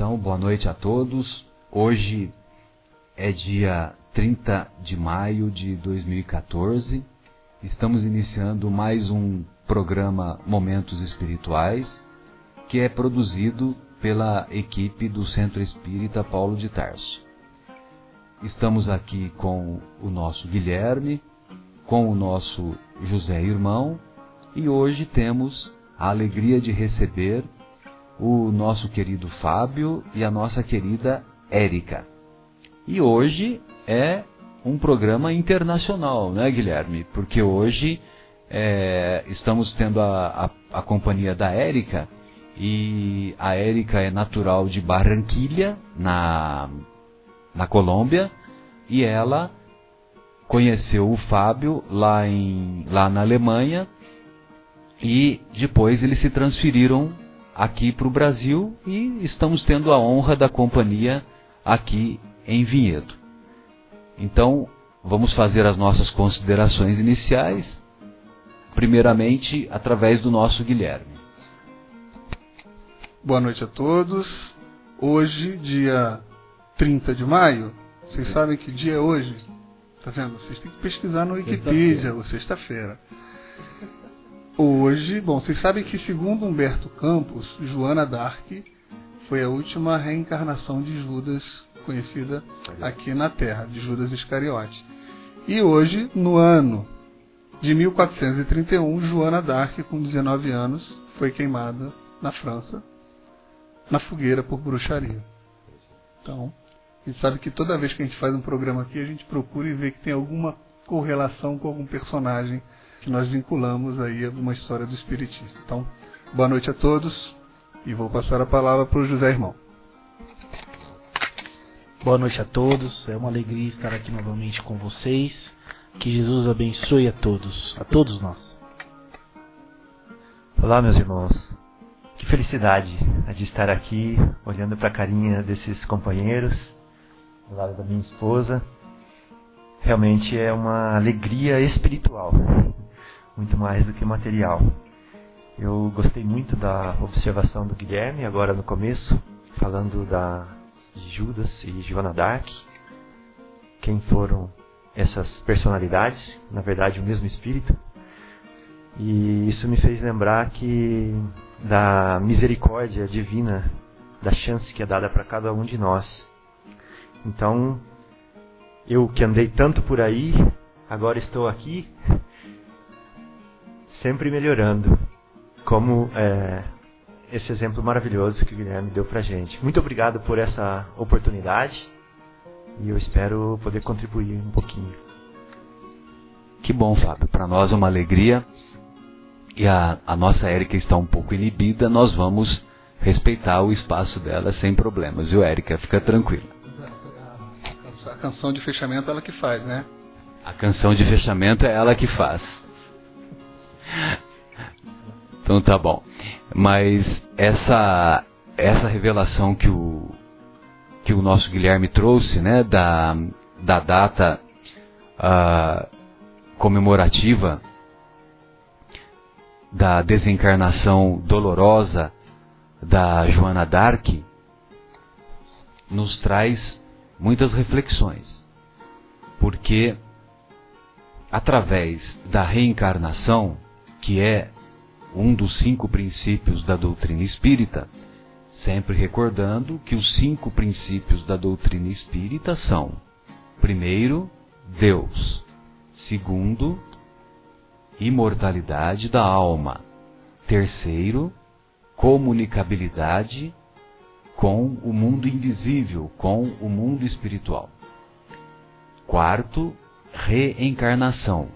Então, boa noite a todos. Hoje é dia 30 de maio de 2014. Estamos iniciando mais um programa Momentos Espirituais, que é produzido pela equipe do Centro Espírita Paulo de Tarso. Estamos aqui com o nosso Guilherme, com o nosso José Irmão, e hoje temos a alegria de receber o nosso querido Fábio e a nossa querida Érica. E hoje é um programa internacional, né, Guilherme? Porque hoje estamos tendo a companhia da Érica, e a Érica é natural de Barranquilha, na Colômbia, e ela conheceu o Fábio lá na Alemanha, e depois eles se transferiram aqui para o Brasil e estamos tendo a honra da companhia aqui em Vinhedo. Então, vamos fazer as nossas considerações iniciais, primeiramente através do nosso Guilherme. Boa noite a todos. Hoje, dia 30 de maio, vocês sabem que dia é hoje? Tá vendo? Vocês têm que pesquisar no Wikipedia, ou sexta-feira. Hoje, vocês sabem que, segundo Humberto Campos, Joana d'Arc foi a última reencarnação de Judas conhecida aqui na Terra, de Judas Iscariote. E hoje, no ano de 1431, Joana d'Arc, com 19 anos, foi queimada na França, na fogueira por bruxaria. Então, a gente sabe que toda vez que a gente faz um programa aqui, a gente procura e vê que tem alguma correlação com algum personagem que nós vinculamos aí a uma história do Espiritismo. Então, boa noite a todos e vou passar a palavra para o José Irmão. Boa noite a todos, é uma alegria estar aqui novamente com vocês. Que Jesus abençoe a todos nós. Olá, meus irmãos. Que felicidade de estar aqui olhando para a carinha desses companheiros, do lado da minha esposa. Realmente é uma alegria espiritual, muito mais do que material. Eu gostei muito da observação do Guilherme, agora no começo, falando de Judas e Joana d'Arc. Quem foram essas personalidades? Na verdade, o mesmo espírito. E isso me fez lembrar da misericórdia divina, da chance que é dada para cada um de nós. Então, eu que andei tanto por aí, agora estou aqui, sempre melhorando, como esse exemplo maravilhoso que o Guilherme deu pra gente. Muito obrigado por essa oportunidade e eu espero poder contribuir um pouquinho. Que bom, Fábio, para nós é uma alegria, e a nossa Érica está um pouco inibida, nós vamos respeitar o espaço dela sem problemas, viu, Érica? Fica tranquila. A canção de fechamento é ela que faz, né? A canção de fechamento é ela que faz. Então tá bom. Mas essa revelação que o nosso Guilherme trouxe, né, da data comemorativa da desencarnação dolorosa da Joana d'Arc, nos traz muitas reflexões, porque através da reencarnação, que é um dos 5 princípios da doutrina espírita, sempre recordando que os 5 princípios da doutrina espírita são: primeiro, Deus; segundo, imortalidade da alma; terceiro, comunicabilidade com o mundo invisível, com o mundo espiritual; quarto, reencarnação,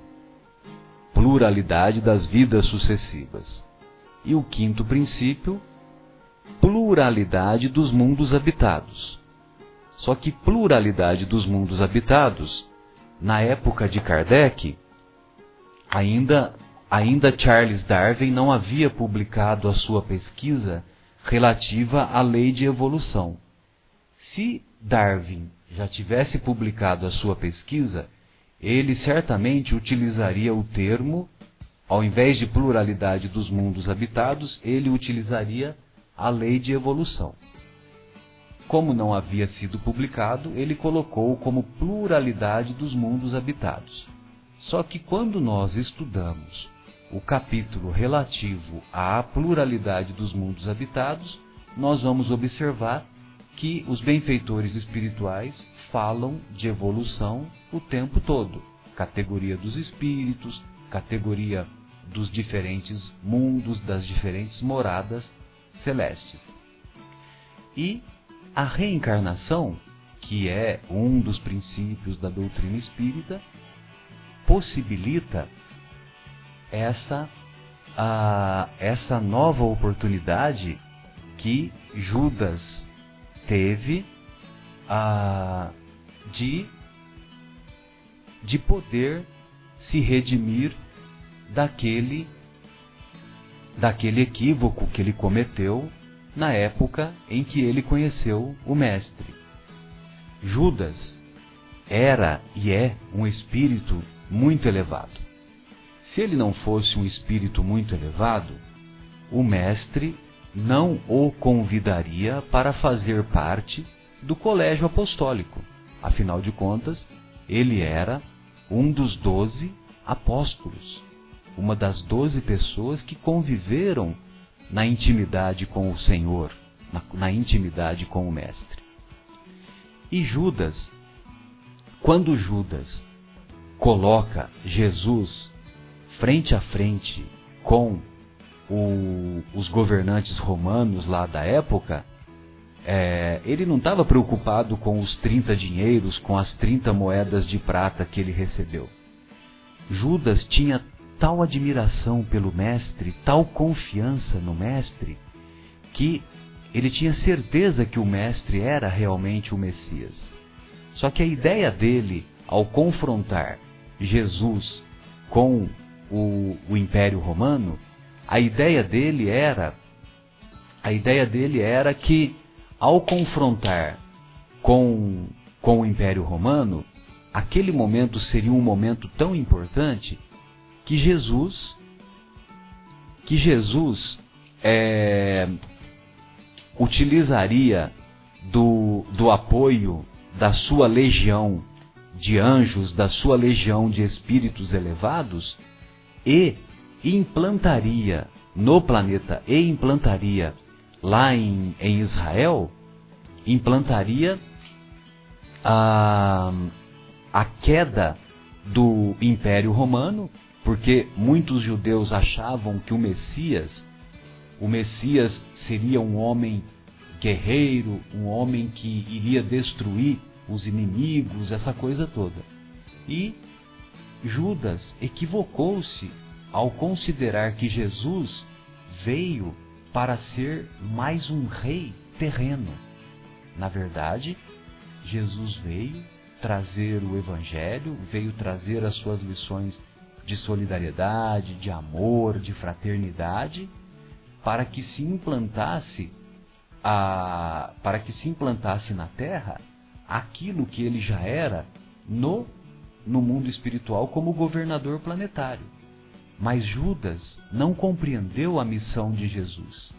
pluralidade das vidas sucessivas; e o 5º princípio, pluralidade dos mundos habitados. Só que pluralidade dos mundos habitados, na época de Kardec, ainda Charles Darwin não havia publicado a sua pesquisa relativa à lei de evolução. Se Darwin já tivesse publicado a sua pesquisa, ele certamente utilizaria o termo, ao invés de pluralidade dos mundos habitados, ele utilizaria a lei de evolução. como não havia sido publicado, ele colocou como pluralidade dos mundos habitados. Só que quando nós estudamos o capítulo relativo à pluralidade dos mundos habitados, nós vamos observar que os benfeitores espirituais falam de evolução o tempo todo. Categoria dos espíritos, categoria dos diferentes mundos, das diferentes moradas celestes. E a reencarnação, que é um dos princípios da doutrina espírita, possibilita essa nova oportunidade que Judas teve de poder se redimir daquele equívoco que ele cometeu na época em que ele conheceu o Mestre. Judas era e é um espírito muito elevado. Se ele não fosse um espírito muito elevado, o Mestre não o convidaria para fazer parte do colégio apostólico. Afinal de contas, ele era um dos 12 apóstolos, uma das 12 pessoas que conviveram na intimidade com o Senhor, na intimidade com o Mestre. E Judas, quando Judas coloca Jesus frente a frente com os governantes romanos lá da época, ele não estava preocupado com os 30 dinheiros, com as 30 moedas de prata que ele recebeu. Judas tinha tal admiração pelo Mestre, tal confiança no Mestre, que ele tinha certeza que o Mestre era realmente o Messias. Só que a ideia dele, ao confrontar Jesus com o Império Romano, a ideia dele era que, ao confrontar com o Império Romano, aquele momento seria um momento tão importante que Jesus utilizaria do apoio da sua legião de anjos, da sua legião de espíritos elevados, e implantaria no planeta, lá em Israel, implantaria a queda do Império Romano, porque muitos judeus achavam que o Messias seria um homem guerreiro, um homem que iria destruir os inimigos, essa coisa toda. E Judas equivocou-se ao considerar que Jesus veio para ser mais um rei terreno. Na verdade, Jesus veio trazer o Evangelho, veio trazer as suas lições de solidariedade, de amor, de fraternidade, para que se implantasse na Terra aquilo que ele já era no mundo espiritual como governador planetário. Mas Judas não compreendeu a missão de Jesus.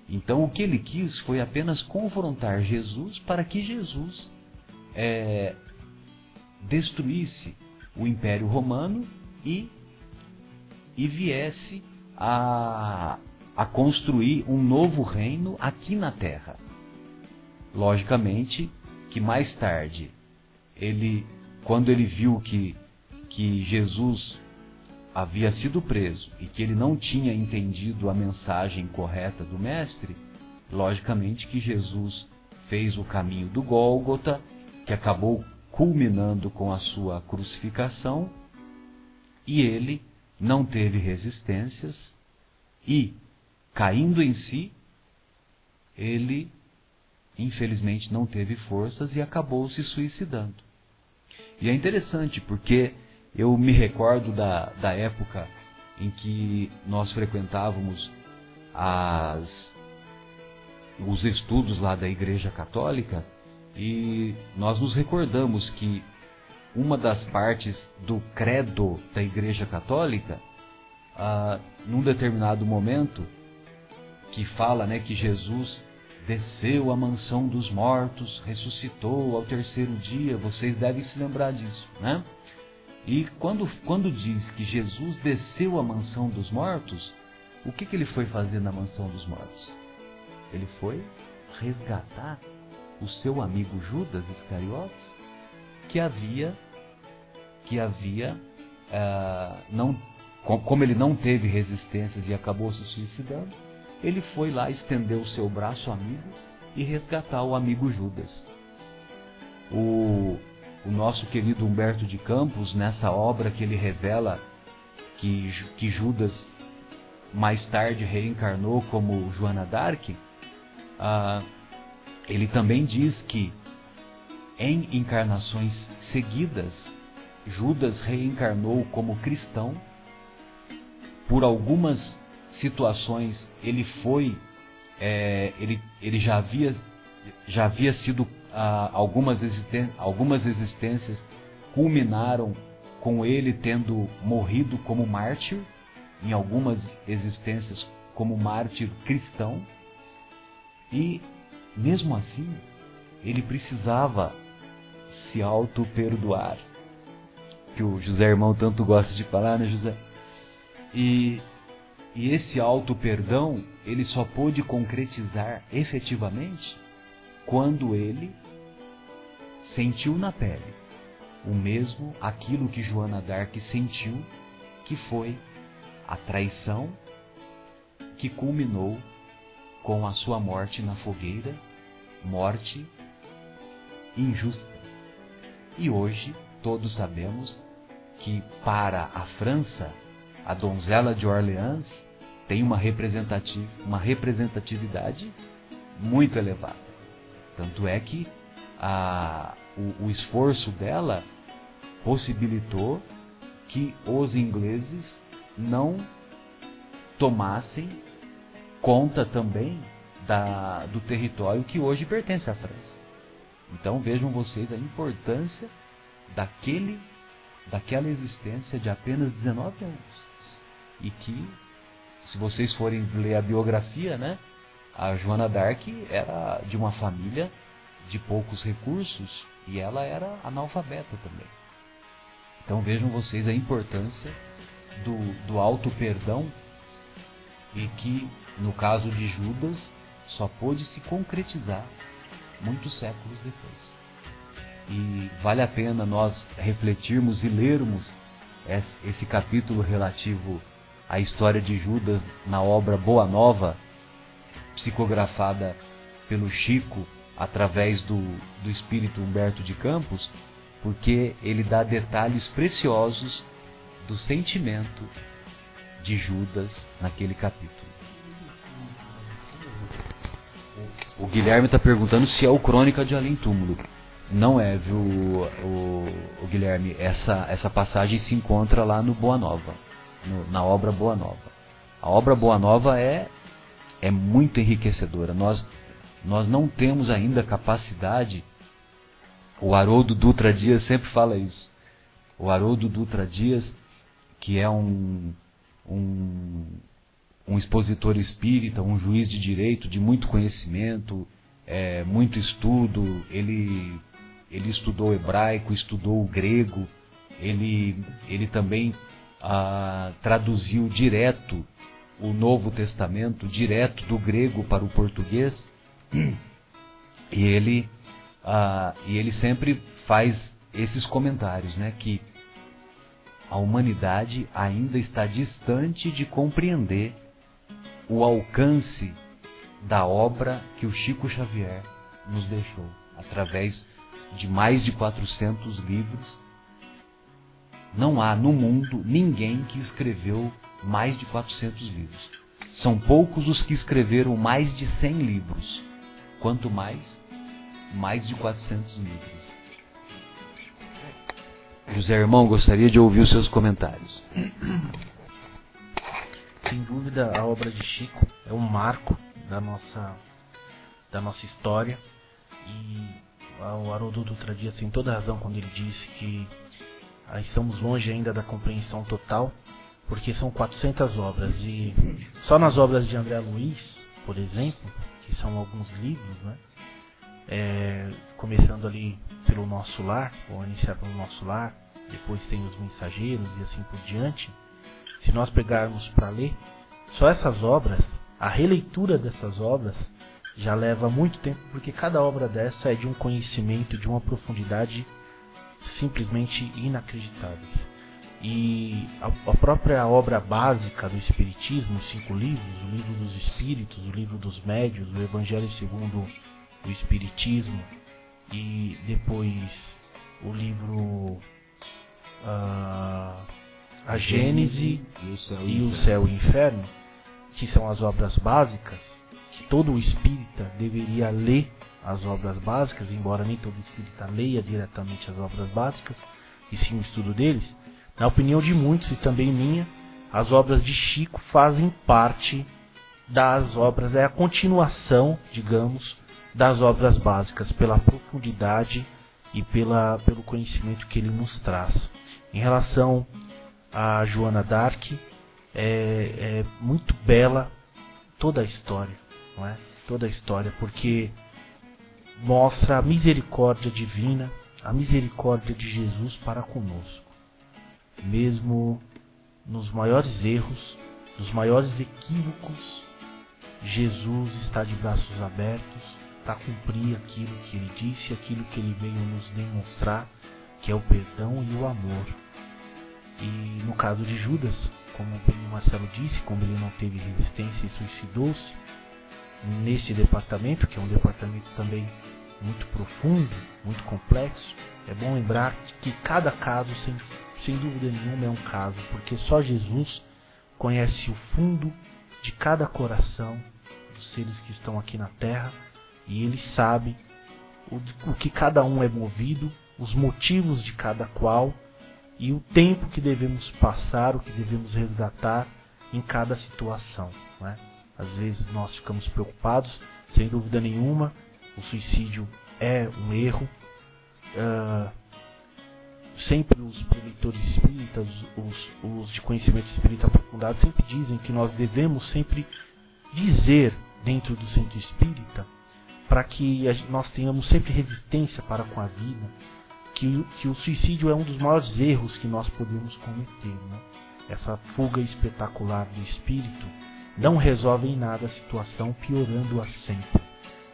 Então o que ele quis foi apenas confrontar Jesus para que Jesus destruísse o Império Romano e viesse a construir um novo reino aqui na Terra. Logicamente que mais tarde, quando ele viu que Jesus havia sido preso e que ele não tinha entendido a mensagem correta do Mestre, logicamente que Jesus fez o caminho do Gólgota, que acabou culminando com a sua crucificação, e ele não teve resistências e, caindo em si, ele infelizmente não teve forças e acabou se suicidando. E é interessante porque eu me recordo da época em que nós frequentávamos os estudos lá da Igreja Católica, e nós nos recordamos que uma das partes do credo da Igreja Católica, num determinado momento, que fala, que Jesus desceu à mansão dos mortos, ressuscitou ao terceiro dia. Vocês devem se lembrar disso, né? E quando diz que Jesus desceu à mansão dos mortos, o que ele foi fazer na mansão dos mortos? Ele foi resgatar o seu amigo Judas Iscariotes, como ele não teve resistências e acabou se suicidando, ele foi lá estender o seu braço amigo e resgatar o amigo Judas. O nosso querido Humberto de Campos, nessa obra que ele revela que Judas mais tarde reencarnou como Joana d'Arc, ele também diz que em encarnações seguidas, Judas reencarnou como cristão. Por algumas situações ele já havia sido algumas existências culminaram com ele tendo morrido como mártir, em algumas existências como mártir cristão, e mesmo assim ele precisava se auto-perdoar, que o José Irmão tanto gosta de falar, né, José? E esse auto-perdão ele só pôde concretizar efetivamente quando ele sentiu na pele aquilo que Joana d'Arc sentiu, que foi a traição que culminou com a sua morte na fogueira, morte injusta. E hoje todos sabemos que para a França, a donzela de Orleans tem uma representatividade muito elevada. Tanto é que o esforço dela possibilitou que os ingleses não tomassem conta também do território que hoje pertence à França. Então vejam vocês a importância daquela existência de apenas 19 anos. E que, se vocês forem ler a biografia, né, a Joana d'Arc era de uma família de poucos recursos e ela era analfabeta também. Então vejam vocês a importância do auto-perdão, e que, no caso de Judas, só pôde se concretizar muitos séculos depois. E vale a pena nós refletirmos e lermos esse capítulo relativo à história de Judas na obra Boa Nova, psicografada pelo Chico através do espírito Humberto de Campos, porque ele dá detalhes preciosos do sentimento de Judas naquele capítulo. O Guilherme está perguntando se é o Crônica de Além Túmulo. Não é, viu, o Guilherme? Essa passagem se encontra lá no Boa Nova, na obra Boa Nova. A obra Boa Nova é muito enriquecedora. Nós não temos ainda capacidade. O Haroldo Dutra Dias sempre fala isso. O Haroldo Dutra Dias, que é um expositor espírita, um juiz de direito de muito conhecimento, muito estudo. Ele estudou hebraico, estudou o grego, ele também traduziu direto o Novo Testamento, direto do grego para o português, e ele sempre faz esses comentários, né, que a humanidade ainda está distante de compreender o alcance da obra que o Chico Xavier nos deixou, através de mais de 400 livros. Não há no mundo ninguém que escreveu mais de 400 livros. São poucos os que escreveram mais de 100 livros. Quanto mais de 400 livros. José Irmão, gostaria de ouvir os seus comentários. Sem dúvida, a obra de Chico é um marco da nossa história, e o Haroldo Dutra Dias tem toda a razão quando ele disse que estamos longe ainda da compreensão total, porque são 400 obras, e só nas obras de André Luiz, por exemplo, que são alguns livros, né? Começando ali pelo Nosso Lar, ou iniciar pelo Nosso Lar, depois tem os Mensageiros e assim por diante. Se nós pegarmos para ler, só essas obras, a releitura dessas obras já leva muito tempo, porque cada obra dessa é de um conhecimento, de uma profundidade simplesmente inacreditáveis. E a própria obra básica do Espiritismo, os 5 livros, o Livro dos Espíritos, o Livro dos Médiuns, o Evangelho segundo o Espiritismo, e depois o livro A Gênese e o Céu e o Inferno, que são as obras básicas, que todo espírita deveria ler as obras básicas, embora nem todo espírita leia diretamente as obras básicas, e sim o estudo deles. Na opinião de muitos, e também minha, as obras de Chico fazem parte das obras, é a continuação, digamos, das obras básicas, pela profundidade e pelo conhecimento que ele nos traz. Em relação a Joana d'Arc, é muito bela toda a história, não é? Toda a história, porque mostra a misericórdia divina, a misericórdia de Jesus para conosco. Mesmo nos maiores erros, nos maiores equívocos, Jesus está de braços abertos para cumprir aquilo que ele disse, aquilo que ele veio nos demonstrar, que é o perdão e o amor. E no caso de Judas, como o Marcelo disse, como ele não teve resistência e suicidou-se, nesse departamento, que é um departamento também muito profundo, muito complexo, é bom lembrar que cada caso, sem dúvida nenhuma, é um caso, porque só Jesus conhece o fundo de cada coração dos seres que estão aqui na Terra, e ele sabe o que cada um é movido, os motivos de cada qual, e o tempo que devemos passar, o que devemos resgatar em cada situação, né? Às vezes nós ficamos preocupados, sem dúvida nenhuma, o suicídio é um erro. Sempre os preleitores espíritas, os de conhecimento espírita aprofundado, sempre dizem que nós devemos sempre dizer dentro do centro espírita, para que nós tenhamos sempre resistência para com a vida, que o suicídio é um dos maiores erros que nós podemos cometer, né? Essa fuga espetacular do espírito não resolve em nada a situação, piorando-a sempre.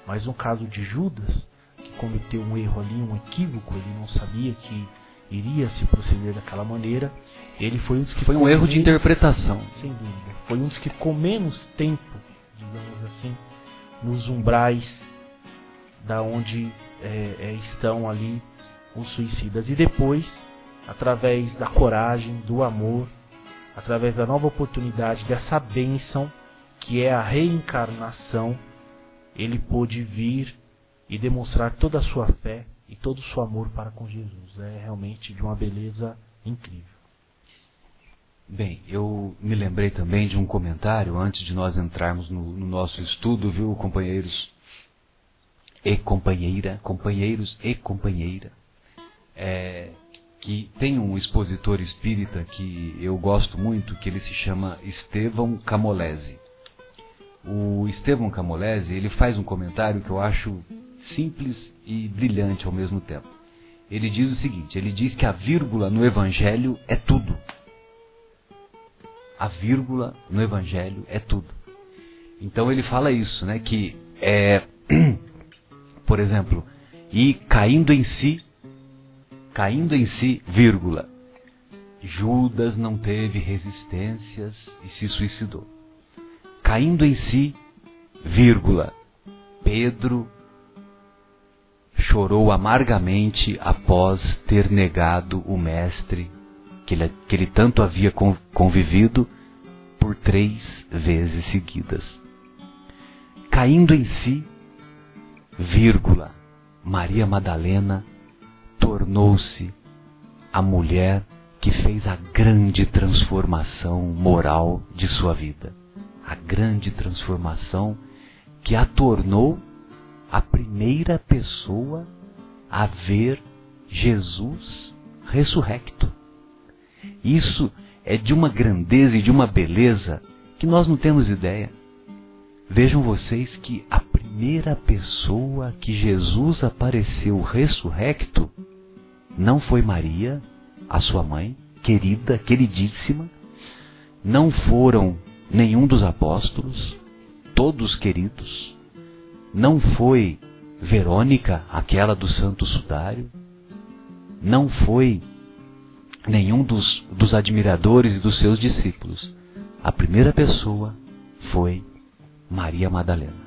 Mas no caso de Judas, que cometeu um erro ali, um equívoco, ele não sabia que iria se proceder daquela maneira, ele foi um dos que... Foi um erro de interpretação. Sem dúvida. Foi um dos que ficou menos tempo, digamos assim, nos umbrais da onde estão ali os suicidas. E depois, através da coragem, do amor, através da nova oportunidade, dessa bênção, que é a reencarnação, ele pôde vir e demonstrar toda a sua fé e todo o seu amor para com Jesus. É realmente de uma beleza incrível. Bem, eu me lembrei também de um comentário antes de nós entrarmos no nosso estudo, viu, companheiros e companheira, que tem um expositor espírita que eu gosto muito, que ele se chama Estevão Camolese. O Estevão Camolese, ele faz um comentário que eu acho simples e brilhante ao mesmo tempo. Ele diz o seguinte, ele diz que a vírgula no Evangelho é tudo. A vírgula no Evangelho é tudo. Então ele fala isso, né, que por exemplo, e caindo em si, vírgula, Judas não teve resistências e se suicidou. Caindo em si, vírgula, Pedro chorou amargamente após ter negado o mestre que ele tanto havia convivido por 3 vezes seguidas. Caindo em si, vírgula, Maria Madalena tornou-se a mulher que fez a grande transformação moral de sua vida. A grande transformação que a tornou a primeira pessoa a ver Jesus ressurrecto. Isso é de uma grandeza e de uma beleza que nós não temos ideia. Vejam vocês que a primeira primeira pessoa que Jesus apareceu ressurrecto não foi Maria, a sua mãe, querida, queridíssima, não foram nenhum dos apóstolos, todos queridos, não foi Verônica, aquela do Santo Sudário, não foi nenhum dos admiradores e dos seus discípulos. A primeira pessoa foi Maria Madalena.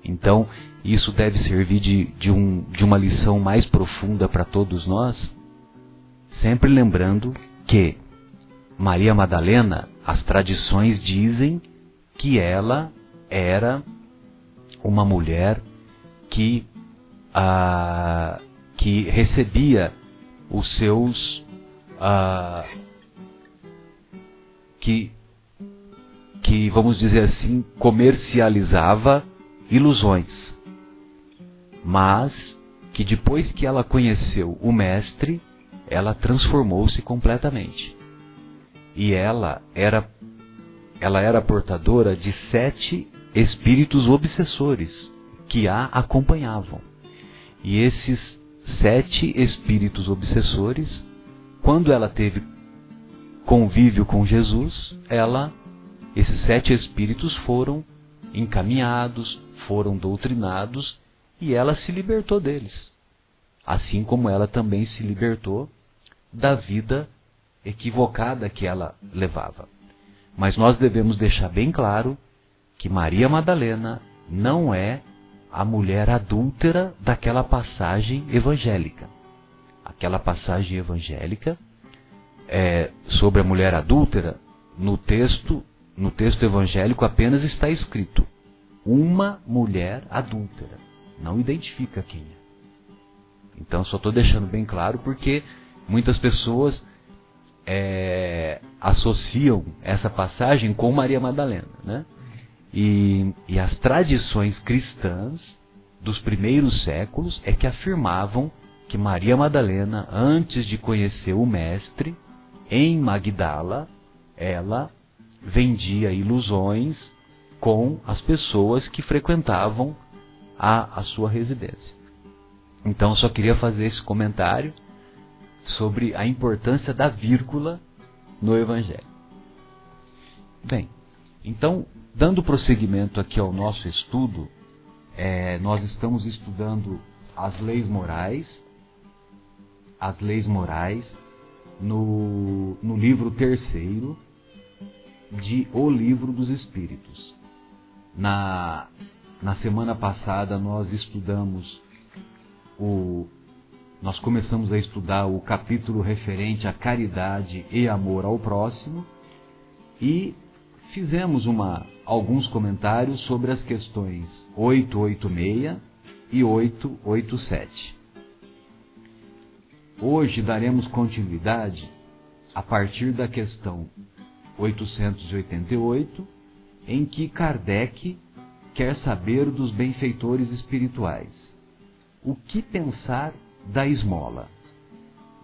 Então, isso deve servir de uma lição mais profunda para todos nós, sempre lembrando que Maria Madalena, as tradições dizem que ela era uma mulher que recebia os seus que vamos dizer assim, comercializava ilusões, mas que depois que ela conheceu o Mestre, ela transformou-se completamente. E ela era portadora de 7 espíritos obsessores que a acompanhavam. E esses 7 espíritos obsessores, quando ela teve convívio com Jesus, esses 7 espíritos foram encaminhados, foram doutrinados, e ela se libertou deles. Assim como ela também se libertou da vida equivocada que ela levava. Mas nós devemos deixar bem claro que Maria Madalena não é a mulher adúltera daquela passagem evangélica. Aquela passagem evangélica sobre a mulher adúltera, no texto evangélico apenas está escrito uma mulher adúltera. Não identifica quem é. Então só estou deixando bem claro porque muitas pessoas associam essa passagem com Maria Madalena, né? E as tradições cristãs dos primeiros séculos é que afirmavam que Maria Madalena, antes de conhecer o Mestre, em Magdala, ela vendia ilusões com as pessoas que frequentavam a sua residência. Então eu só queria fazer esse comentário sobre a importância da vírgula no Evangelho. Bem, então, dando prosseguimento aqui ao nosso estudo, nós estamos estudando as leis morais no livro 3º de O Livro dos Espíritos. Na semana passada nós começamos a estudar o capítulo referente à caridade e amor ao próximo e fizemos alguns comentários sobre as questões 886 e 887. Hoje daremos continuidade a partir da questão 888, em que Kardec quer saber dos benfeitores espirituais. O que pensar da esmola?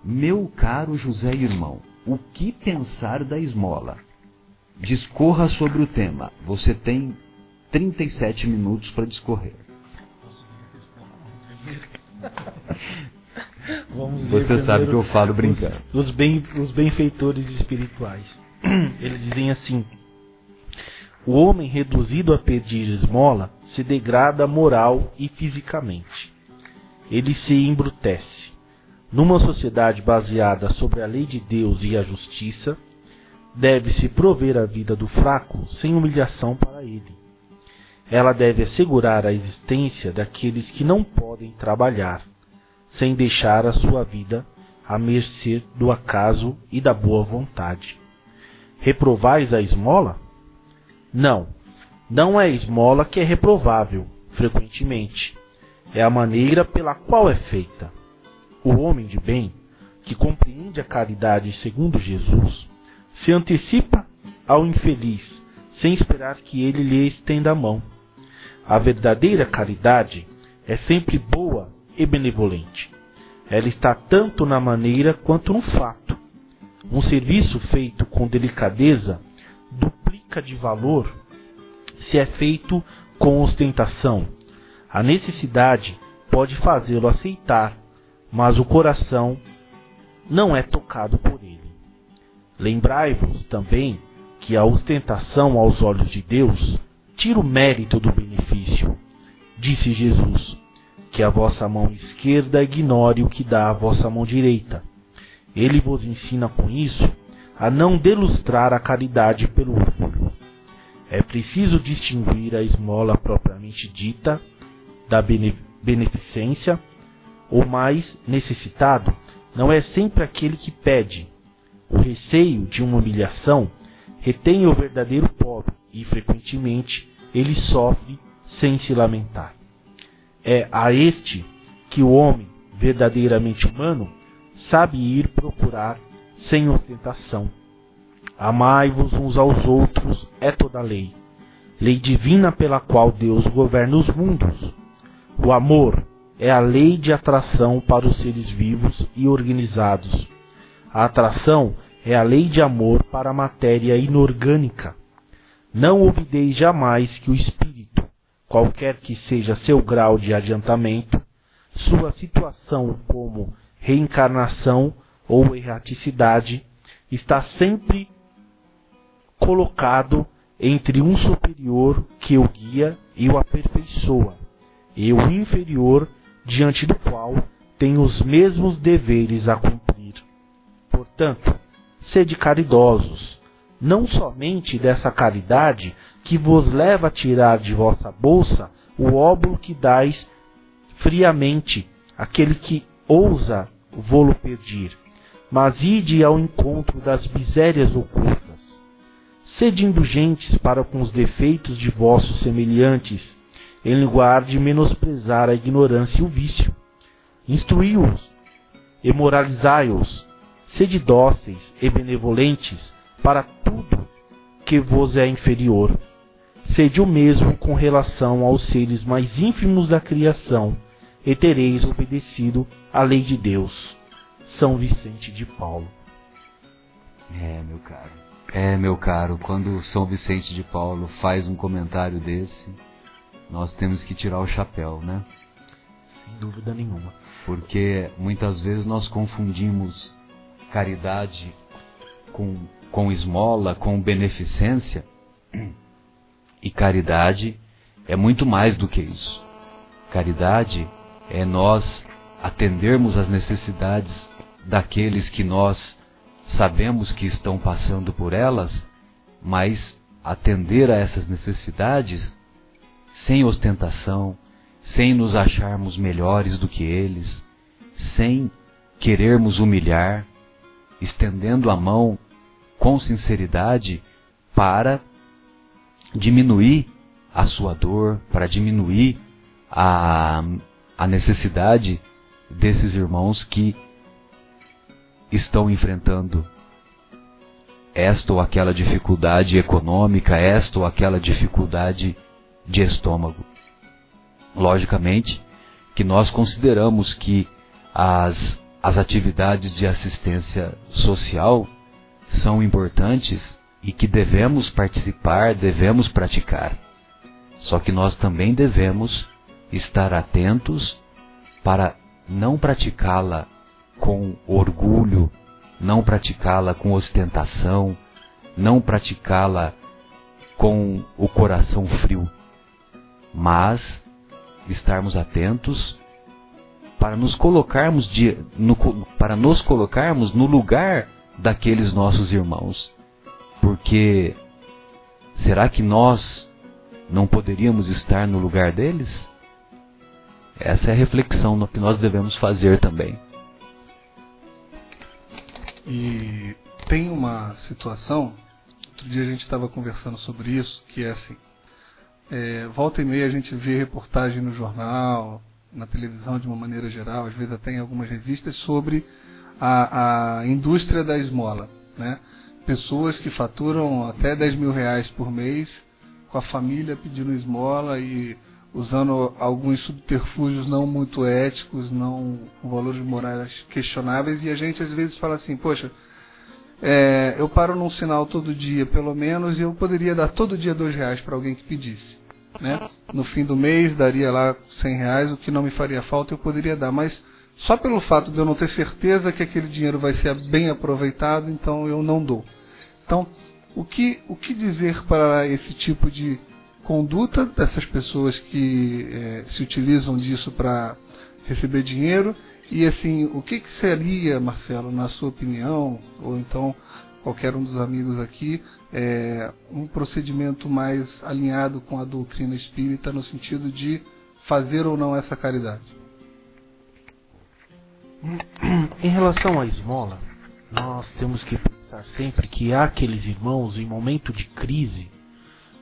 Meu caro José Irmão, o que pensar da esmola? Discorra sobre o tema. Você tem 37 minutos para discorrer. Você sabe que eu falo brincando. Os benfeitores espirituais. Eles dizem assim: o homem reduzido a pedir esmola se degrada moral e fisicamente. Ele se embrutece. Numa sociedade baseada sobre a lei de Deus e a justiça, deve-se prover a vida do fraco sem humilhação para ele. Ela deve assegurar a existência daqueles que não podem trabalhar, sem deixar a sua vida à mercê do acaso e da boa vontade. Reprovais a esmola? Não, não é a esmola que é reprovável, frequentemente. É a maneira pela qual é feita. O homem de bem, que compreende a caridade segundo Jesus, se antecipa ao infeliz, sem esperar que ele lhe estenda a mão. A verdadeira caridade é sempre boa e benevolente. Ela está tanto na maneira quanto no fato. Um serviço feito com delicadeza duplica de valor se é feito com ostentação. A necessidade pode fazê-lo aceitar, mas o coração não é tocado por ele. Lembrai-vos também que a ostentação aos olhos de Deus tira o mérito do benefício. Disse Jesus, que a vossa mão esquerda ignore o que dá a vossa mão direita. Ele vos ensina com isso a não delustrar a caridade pelo orgulho. É preciso distinguir a esmola propriamente dita da beneficência. O mais necessitado não é sempre aquele que pede. O receio de uma humilhação retém o verdadeiro pobre e, frequentemente, ele sofre sem se lamentar. É a este que o homem verdadeiramente humano sabe ir procurar sem ostentação. Amai-vos uns aos outros é toda a lei, lei divina pela qual Deus governa os mundos. O amor é a lei de atração para os seres vivos e organizados. A atração é a lei de amor para a matéria inorgânica. Não olvideis jamais que o espírito, qualquer que seja seu grau de adiantamento, sua situação como reencarnação ou erraticidade, está sempre colocado entre um superior que o guia e o aperfeiçoa, e o inferior diante do qual tem os mesmos deveres a cumprir. Portanto, sede caridosos, não somente dessa caridade que vos leva a tirar de vossa bolsa o óbolo que dais friamente àquele que ousa vô-lo pedir, mas ide ao encontro das misérias ocultas. Sede indulgentes para com os defeitos de vossos semelhantes, em lugar de menosprezar a ignorância e o vício. Instruí-os e moralizai-os, sede dóceis e benevolentes para tudo que vos é inferior. Sede o mesmo com relação aos seres mais ínfimos da criação, e tereis obedecido à lei de Deus. São Vicente de Paulo. Meu caro, quando São Vicente de Paulo faz um comentário desse, nós temos que tirar o chapéu, né? Sem dúvida nenhuma. Porque muitas vezes nós confundimos caridade com esmola, com beneficência, e caridade é muito mais do que isso. Caridade é nós atendermos às necessidades daqueles que nós sabemos que estão passando por elas, mas atender a essas necessidades sem ostentação, sem nos acharmos melhores do que eles, sem querermos humilhar, estendendo a mão com sinceridade para diminuir a sua dor, para diminuir a necessidade desses irmãos que estão enfrentando esta ou aquela dificuldade econômica, esta ou aquela dificuldade de estômago. Logicamente que nós consideramos que as atividades de assistência social são importantes e que devemos participar, devemos praticar. Só que nós também devemos estar atentos para não praticá-la com orgulho, não praticá-la com ostentação, não praticá-la com o coração frio, mas estarmos atentos para nos colocarmos no lugar daqueles nossos irmãos. Porque será que nós não poderíamos estar no lugar deles? Essa é a reflexão que nós devemos fazer também. E tem uma situação, outro dia a gente estava conversando sobre isso, que é assim, volta e meia a gente vê reportagem no jornal, na televisão de uma maneira geral, às vezes até em algumas revistas, sobre a indústria da esmola, né? Pessoas que faturam até 10 mil reais por mês, com a família pedindo esmola e usando alguns subterfúgios não muito éticos, não com valores morais questionáveis, e a gente às vezes fala assim, poxa, eu paro num sinal todo dia pelo menos e eu poderia dar todo dia R$2 para alguém que pedisse, né? No fim do mês daria lá R$100, o que não me faria falta eu poderia dar, mas só pelo fato de eu não ter certeza que aquele dinheiro vai ser bem aproveitado, então eu não dou. Então, o que dizer para esse tipo de conduta dessas pessoas que se utilizam disso para receber dinheiro? E assim, o que seria, Marcelo, na sua opinião, ou então qualquer um dos amigos aqui, um procedimento mais alinhado com a doutrina espírita no sentido de fazer ou não essa caridade? Em relação à esmola, nós temos que pensar sempre que há aqueles irmãos em momento de crise,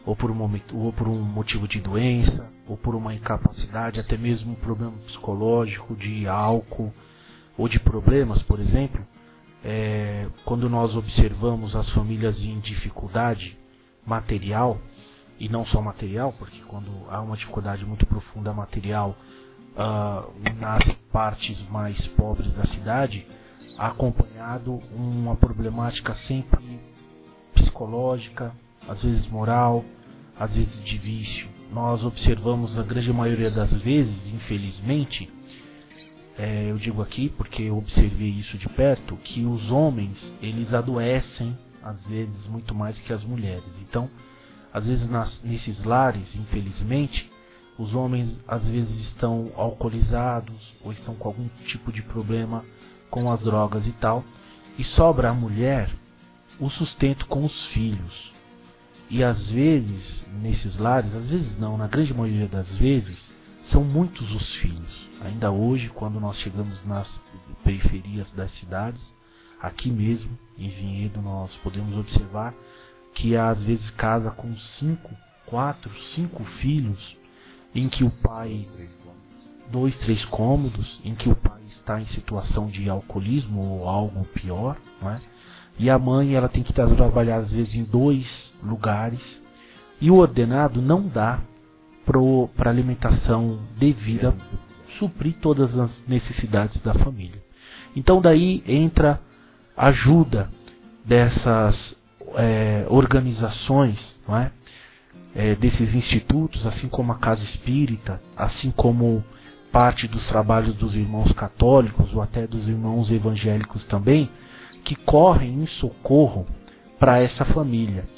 ou por um motivo de doença, ou por uma incapacidade, até mesmo um problema psicológico, de álcool, ou de problemas, por exemplo, quando nós observamos as famílias em dificuldade material, e não só material, porque quando há uma dificuldade muito profunda material, nas partes mais pobres da cidade, acompanhado uma problemática sempre psicológica, às vezes moral, às vezes de vício. Nós observamos a grande maioria das vezes, infelizmente, eu digo aqui porque eu observei isso de perto, que os homens, eles adoecem às vezes muito mais que as mulheres. Então, às vezes nesses lares, infelizmente, os homens às vezes estão alcoolizados ou estão com algum tipo de problema com as drogas e tal, e sobra à mulher o sustento com os filhos. E às vezes, nesses lares, às vezes não, na grande maioria das vezes, são muitos os filhos. Ainda hoje, quando nós chegamos nas periferias das cidades, aqui mesmo, em Vinhedo, nós podemos observar que às vezes casa com 4, 5 filhos, em que o pai, 2, 3 cômodos, em que o pai está em situação de alcoolismo ou algo pior, não é? E a mãe, ela tem que trabalhar às vezes em 2 lugares, e o ordenado não dá para alimentação devida, suprir todas as necessidades da família. Então daí entra a ajuda dessas organizações, não é? Desses institutos, assim como a Casa Espírita, assim como parte dos trabalhos dos irmãos católicos ou até dos irmãos evangélicos também, que correm em socorro para essa família.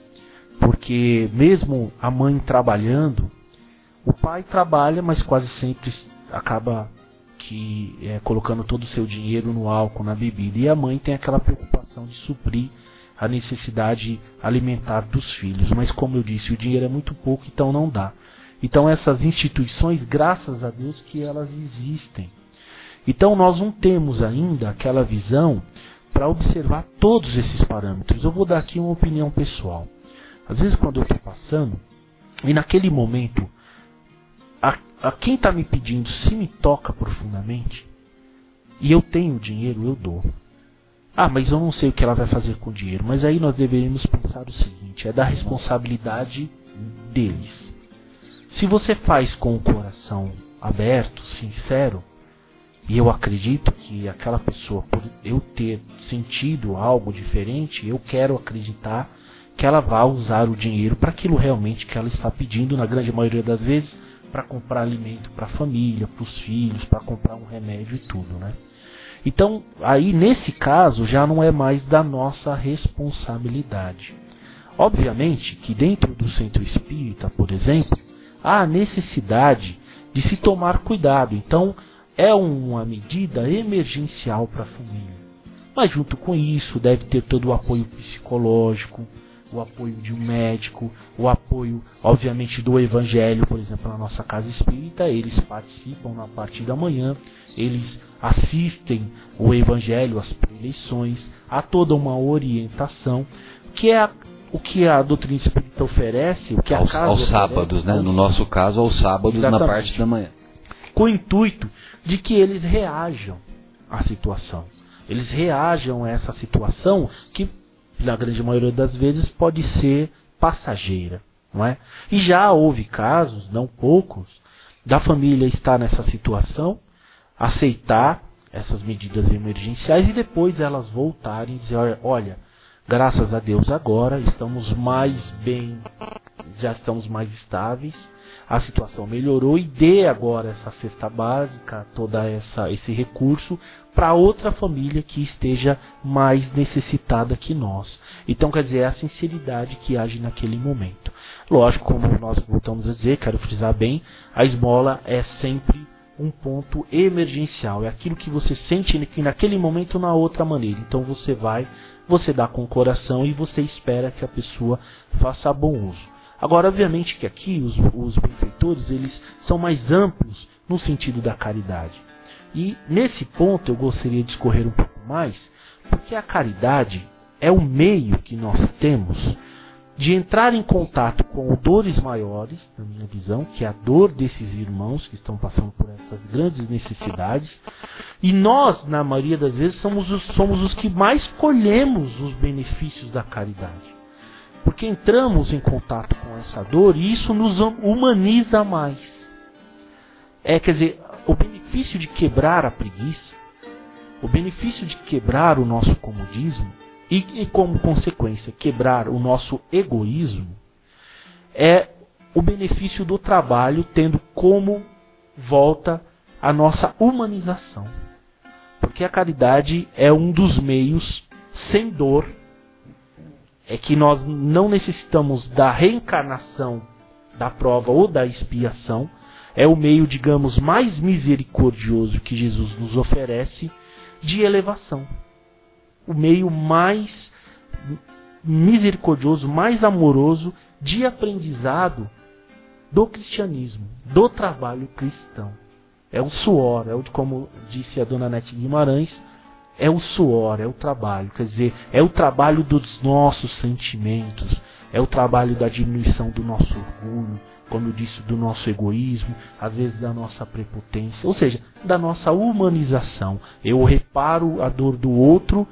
Porque mesmo a mãe trabalhando, o pai trabalha, mas quase sempre acaba colocando todo o seu dinheiro no álcool, na bebida, e a mãe tem aquela preocupação de suprir a necessidade alimentar dos filhos. Mas como eu disse, o dinheiro é muito pouco, então não dá. Então essas instituições, graças a Deus que elas existem. Então nós não temos ainda aquela visão para observar todos esses parâmetros. Eu vou dar aqui uma opinião pessoal. Às vezes quando eu estou passando, e naquele momento, a quem está me pedindo, se me toca profundamente, e eu tenho dinheiro, eu dou. Mas eu não sei o que ela vai fazer com o dinheiro. Mas aí nós deveríamos pensar o seguinte, é da responsabilidade deles. Se você faz com o coração aberto, sincero, e eu acredito que aquela pessoa, por eu ter sentido algo diferente, eu quero acreditar que ela vai usar o dinheiro para aquilo realmente que ela está pedindo, na grande maioria das vezes, para comprar alimento para a família, para os filhos, para comprar um remédio e tudo, né? Então, aí nesse caso já não é mais da nossa responsabilidade. Obviamente que dentro do centro espírita, por exemplo, há necessidade de se tomar cuidado. Então, é uma medida emergencial para a família. Mas junto com isso, deve ter todo o apoio psicológico, o apoio de um médico, o apoio, obviamente, do evangelho. Por exemplo, na nossa Casa Espírita, eles participam na parte da manhã, eles assistem o evangelho, as preleições, há toda uma orientação, que é o que a doutrina espírita oferece, o que a casa aos sábados, né? No nosso caso, aos sábados, exatamente, na parte da manhã. Com o intuito de que eles reajam à situação. Eles reajam a essa situação que, na grande maioria das vezes, pode ser passageira, não é? E já houve casos, não poucos, da família estar nessa situação, aceitar essas medidas emergenciais e depois elas voltarem e dizer, olha, graças a Deus agora estamos mais bem já estamos mais estáveis, a situação melhorou e dê agora essa cesta básica, esse recurso para outra família que esteja mais necessitada que nós. Então, quer dizer, é a sinceridade que age naquele momento. Lógico, como nós voltamos a dizer, quero frisar bem, a esmola é sempre um ponto emergencial, é aquilo que você sente que naquele momento na outra maneira. Então você vai, você dá com o coração e você espera que a pessoa faça bom uso. Agora, obviamente que aqui os benfeitores, eles são mais amplos no sentido da caridade. E nesse ponto eu gostaria de discorrer um pouco mais, porque a caridade é o meio que nós temos de entrar em contato com dores maiores, na minha visão, que é a dor desses irmãos que estão passando por essas grandes necessidades. E nós, na maioria das vezes, somos os que mais colhemos os benefícios da caridade. Porque entramos em contato com essa dor e isso nos humaniza mais. Quer dizer, o benefício de quebrar a preguiça, o benefício de quebrar o nosso comodismo e como consequência, quebrar o nosso egoísmo, é o benefício do trabalho tendo como volta a nossa humanização. Porque a caridade é um dos meios sem dor, é que nós não necessitamos da reencarnação da prova ou da expiação, é o meio, digamos, mais misericordioso que Jesus nos oferece de elevação. O meio mais misericordioso, mais amoroso de aprendizado do cristianismo, do trabalho cristão. É o suor, como disse a dona Nete Guimarães, é o suor, é o trabalho, quer dizer, é o trabalho dos nossos sentimentos, é o trabalho da diminuição do nosso orgulho, como eu disse, do nosso egoísmo, às vezes da nossa prepotência, ou seja, da nossa humanização. Eu reparo a dor do outro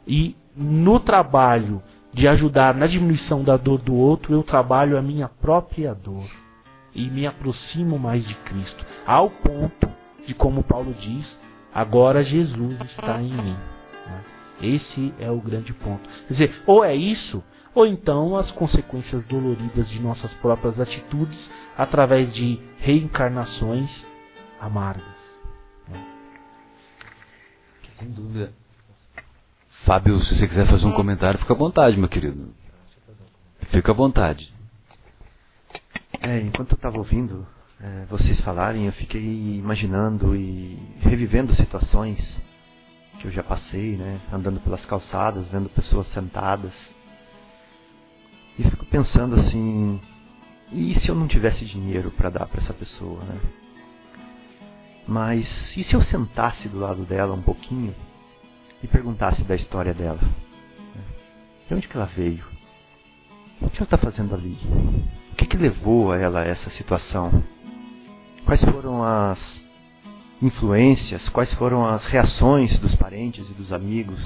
e no trabalho de ajudar na diminuição da dor do outro, eu trabalho a minha própria dor e me aproximo mais de Cristo, ao ponto de, como Paulo diz, agora Jesus está em mim. Esse é o grande ponto. Quer dizer, ou é isso, ou então as consequências doloridas de nossas próprias atitudes através de reencarnações amargas. Sem dúvida. Fábio, se você quiser fazer um comentário, fica à vontade, meu querido. Fica à vontade. Enquanto eu estava ouvindo vocês falarem, eu fiquei imaginando e revivendo situações que eu já passei, né? Andando pelas calçadas, vendo pessoas sentadas. E fico pensando assim, e se eu não tivesse dinheiro para dar para essa pessoa, né? Mas e se eu sentasse do lado dela um pouquinho e perguntasse da história dela? De onde que ela veio? O que ela está fazendo ali? O que levou a ela a essa situação? Quais foram as influências? Quais foram as reações dos parentes e dos amigos?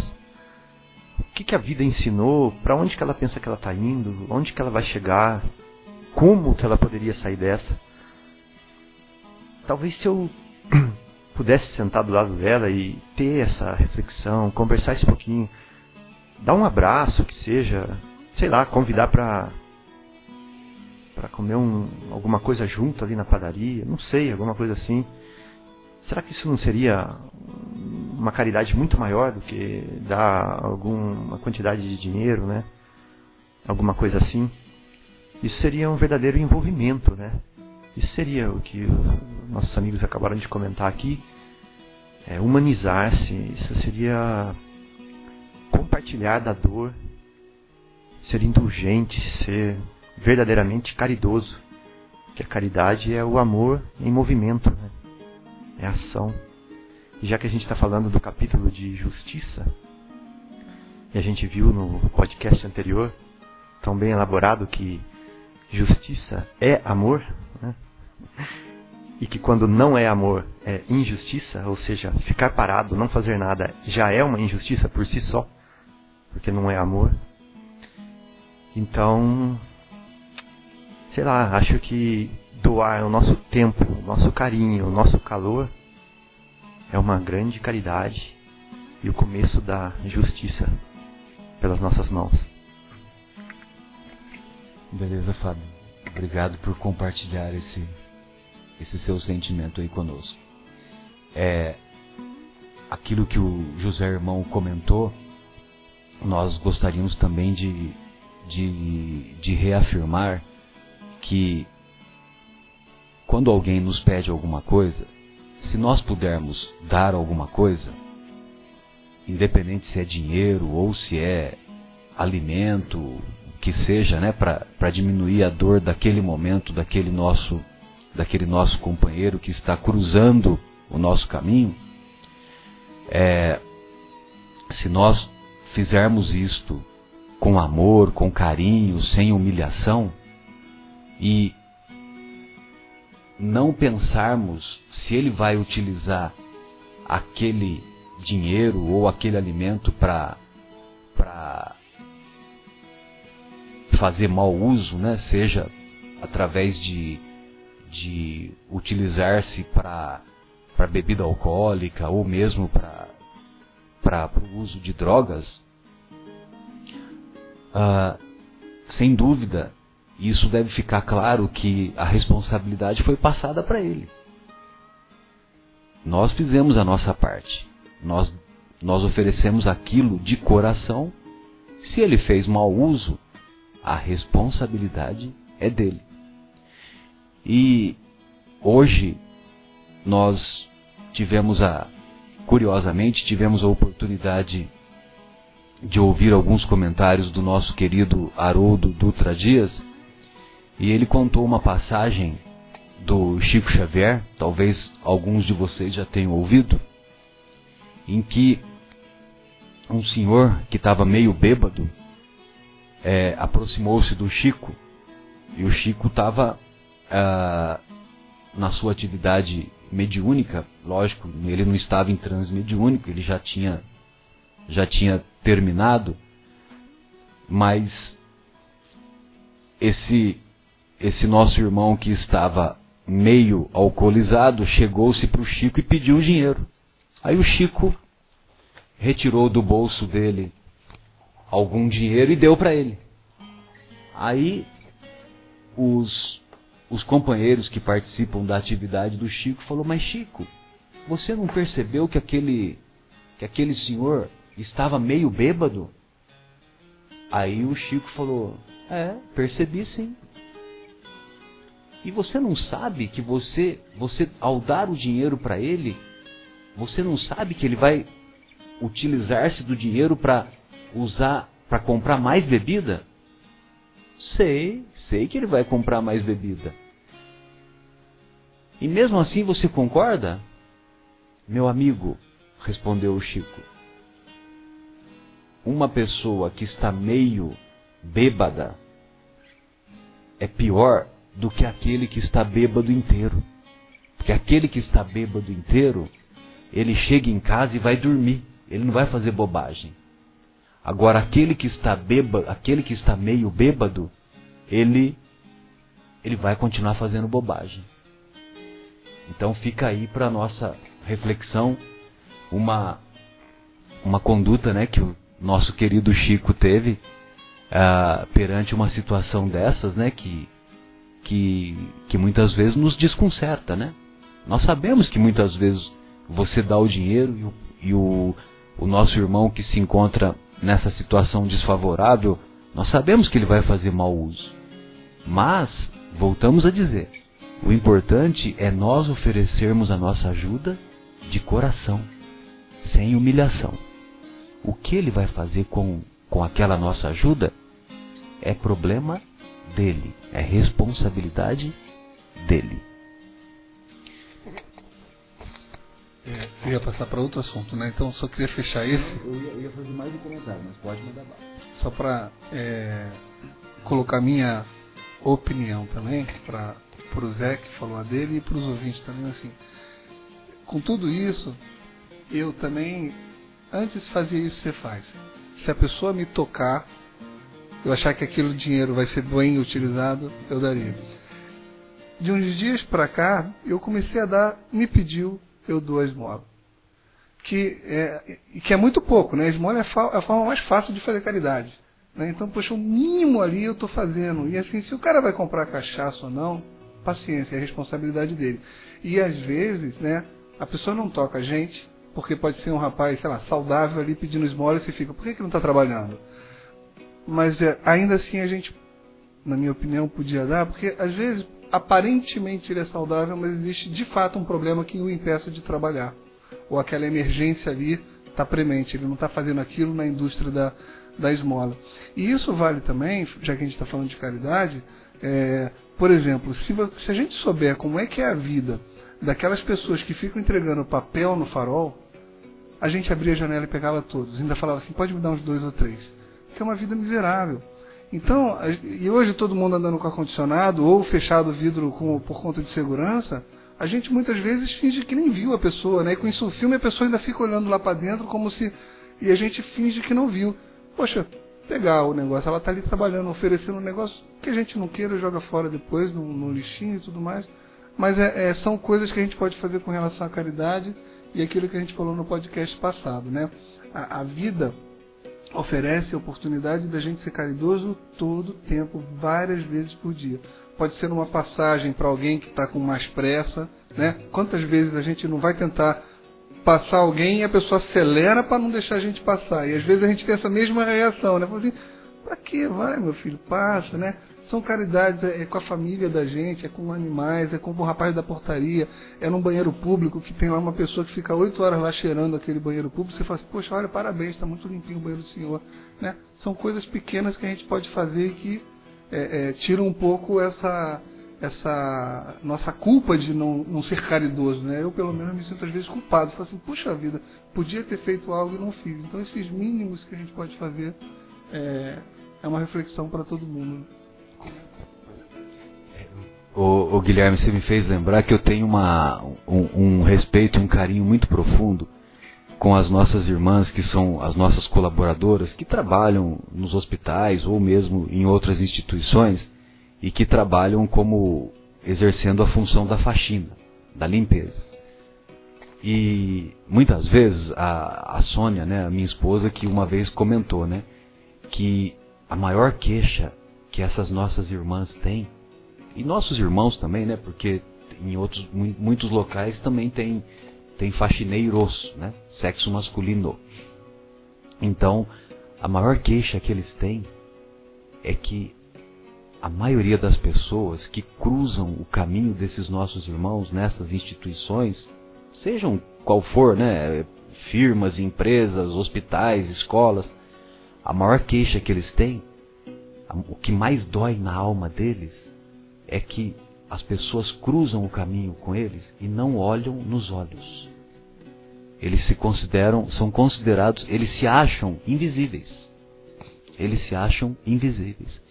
O que a vida ensinou? Para onde que ela pensa que ela está indo? Onde que ela vai chegar? Como que ela poderia sair dessa? Talvez se eu pudesse sentar do lado dela e ter essa reflexão, conversar esse pouquinho, dar um abraço, que seja, sei lá, convidar para comer alguma coisa junto ali na padaria, não sei, alguma coisa assim. Será que isso não seria uma caridade muito maior do que dar alguma quantidade de dinheiro, né? Alguma coisa assim. Isso seria um verdadeiro envolvimento, né? Isso seria o que nossos amigos acabaram de comentar aqui. Humanizar-se. Isso seria compartilhar da dor, ser indulgente, ser verdadeiramente caridoso. Que a caridade é o amor em movimento, né? É ação. E já que a gente está falando do capítulo de justiça, e a gente viu no podcast anterior, tão bem elaborado, que justiça é amor, né? E que quando não é amor é injustiça, ou seja, ficar parado, não fazer nada, já é uma injustiça por si só, porque não é amor. Então, sei lá, acho que doar o nosso tempo, o nosso carinho, o nosso calor é uma grande caridade e o começo da justiça pelas nossas mãos. Beleza, Fábio. Obrigado por compartilhar esse seu sentimento aí conosco. Aquilo que o José Irmão comentou, nós gostaríamos também de reafirmar que quando alguém nos pede alguma coisa, se nós pudermos dar alguma coisa, independente se é dinheiro ou se é alimento, que seja, né, para diminuir a dor daquele momento, daquele nosso companheiro que está cruzando o nosso caminho, se nós fizermos isto com amor, com carinho, sem humilhação, e não pensarmos se ele vai utilizar aquele dinheiro ou aquele alimento para fazer mau uso, né? Seja através de utilizar-se para bebida alcoólica ou mesmo para o uso de drogas, sem dúvida, isso deve ficar claro que a responsabilidade foi passada para ele. Nós fizemos a nossa parte. Nós oferecemos aquilo de coração. Se ele fez mau uso, a responsabilidade é dele. E hoje nós curiosamente tivemos a oportunidade de ouvir alguns comentários do nosso querido Haroldo Dutra Dias, e ele contou uma passagem do Chico Xavier, talvez alguns de vocês já tenham ouvido, em que um senhor que estava meio bêbado aproximou-se do Chico, e o Chico estava na sua atividade mediúnica. Lógico, ele não estava em transe mediúnico, ele já tinha terminado, mas esse nosso irmão que estava meio alcoolizado chegou-se para o Chico e pediu dinheiro. Aí o Chico retirou do bolso dele algum dinheiro e deu para ele. Aí os companheiros que participam da atividade do Chico falaram: mas Chico, você não percebeu que aquele senhor estava meio bêbado? Aí o Chico falou: percebi sim. E você não sabe que você ao dar o dinheiro para ele, você não sabe que ele vai utilizar-se do dinheiro para comprar mais bebida? Sei que ele vai comprar mais bebida. E mesmo assim você concorda? Meu amigo, respondeu o Chico, uma pessoa que está meio bêbada é pior do que aquele que está bêbado inteiro. Porque aquele que está bêbado inteiro, ele chega em casa e vai dormir, ele não vai fazer bobagem. Agora aquele que está meio bêbado, ele vai continuar fazendo bobagem. Então fica aí para nossa reflexão uma conduta, né, que o nosso querido Chico teve perante uma situação dessas, né, que muitas vezes nos desconcerta, né? Nós sabemos que muitas vezes você dá o dinheiro e o nosso irmão que se encontra nessa situação desfavorável, nós sabemos que ele vai fazer mau uso. Mas, voltamos a dizer, o importante é nós oferecermos a nossa ajuda de coração, sem humilhação. O que ele vai fazer com aquela nossa ajuda é problema dele, é responsabilidade dele. Eu ia passar para outro assunto, né? Então só queria fechar esse. Eu ia fazer mais um comentário, mas pode mandar bala. Só para colocar minha opinião também, para o Zé que falou a dele e para os ouvintes também, assim. Com tudo isso, eu também, antes fazia isso que você faz. Se a pessoa me tocar, eu achar que aquele dinheiro vai ser bem utilizado, eu daria. De uns dias para cá, eu comecei a dar, me pediu, eu dou a esmola. Que é muito pouco, né? A esmola é a forma mais fácil de fazer caridade. né? Então, poxa, o mínimo ali eu estou fazendo. E assim, se o cara vai comprar cachaça ou não, paciência, é a responsabilidade dele. E às vezes, né, a pessoa não toca a gente, porque pode ser um rapaz, sei lá, saudável ali pedindo esmola e você fica, por que não está trabalhando? Mas ainda assim a gente, na minha opinião, podia dar, porque às vezes, aparentemente ele é saudável, mas existe de fato um problema que o impeça de trabalhar. Ou aquela emergência ali está premente, ele não está fazendo aquilo na indústria da esmola. E isso vale também, já que a gente está falando de caridade, por exemplo, se a gente souber como é que é a vida daquelas pessoas que ficam entregando papel no farol, a gente abria a janela e pegava todos. Ainda falava assim, pode me dar uns 2 ou 3. Porque é uma vida miserável. Então, e hoje todo mundo andando com ar-condicionado ou fechado o vidro por conta de segurança, a gente muitas vezes finge que nem viu a pessoa, né? E com isso o filme a pessoa ainda fica olhando lá para dentro como se... E a gente finge que não viu. Poxa, pegar o negócio, ela está ali trabalhando, oferecendo um negócio que a gente não queira, joga fora depois no lixinho e tudo mais. Mas são coisas que a gente pode fazer com relação à caridade e aquilo que a gente falou no podcast passado, né? A vida oferece a oportunidade da gente ser caridoso todo o tempo, várias vezes por dia. Pode ser numa passagem para alguém que está com mais pressa, né? Quantas vezes a gente não vai tentar passar alguém e a pessoa acelera para não deixar a gente passar? E às vezes a gente tem essa mesma reação, né? Fala assim, pra que? Vai, meu filho, passa, né? São caridades, é com a família da gente, é com animais, é com o rapaz da portaria, é num banheiro público que tem lá uma pessoa que fica 8 horas lá cheirando aquele banheiro público, você fala assim, poxa, olha, parabéns, está muito limpinho o banheiro do senhor, né? São coisas pequenas que a gente pode fazer e que tiram um pouco essa nossa culpa de não ser caridoso, né? Eu, pelo menos, me sinto às vezes culpado, falo assim, puxa vida, podia ter feito algo e não fiz. Então, esses mínimos que a gente pode fazer é uma reflexão para todo mundo. O Guilherme, você me fez lembrar que eu tenho um respeito, um carinho muito profundo com as nossas irmãs, que são as nossas colaboradoras, que trabalham nos hospitais ou mesmo em outras instituições e que trabalham como exercendo a função da faxina, da limpeza. E muitas vezes a Sônia, né, a minha esposa, que uma vez comentou, né, que a maior queixa que essas nossas irmãs têm, e nossos irmãos também, né, porque em muitos locais também tem faxineiros, né, sexo masculino. Então, a maior queixa que eles têm é que a maioria das pessoas que cruzam o caminho desses nossos irmãos nessas instituições, sejam qual for, né, firmas, empresas, hospitais, escolas, a maior queixa que eles têm, o que mais dói na alma deles, é que as pessoas cruzam o caminho com eles e não olham nos olhos. Eles são considerados, eles se acham invisíveis. Eles se acham invisíveis.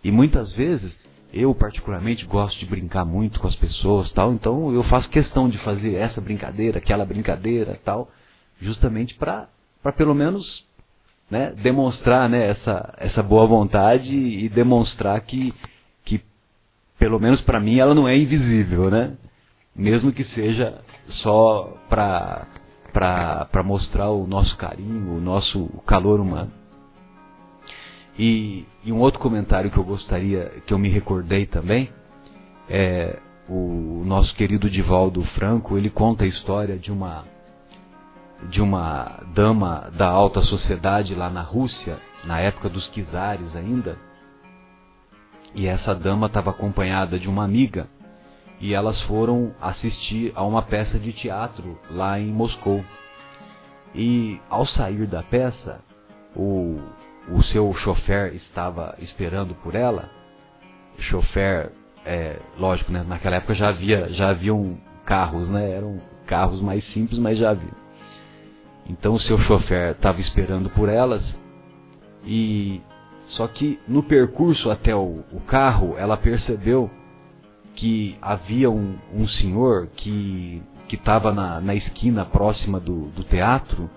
E muitas vezes, eu particularmente gosto de brincar muito com as pessoas, tal, então eu faço questão de fazer essa brincadeira, aquela brincadeira, tal, justamente para pelo menos, né, demonstrar, né, essa boa vontade e demonstrar que pelo menos para mim ela não é invisível, né? Mesmo que seja só para mostrar o nosso carinho, o nosso calor humano. E um outro comentário que eu gostaria, que eu me recordei também, é o nosso querido Divaldo Franco. Ele conta a história de uma dama da alta sociedade lá na Rússia, na época dos czares ainda, e essa dama estava acompanhada de uma amiga, e elas foram assistir a uma peça de teatro lá em Moscou. E ao sair da peça, o seu chofer estava esperando por ela. Chofer, lógico, né? Naquela época já haviam carros, né? Eram carros mais simples, mas já havia. Então o seu chofer estava esperando por elas, e só que no percurso até o carro, ela percebeu que havia um senhor que estava na esquina próxima do teatro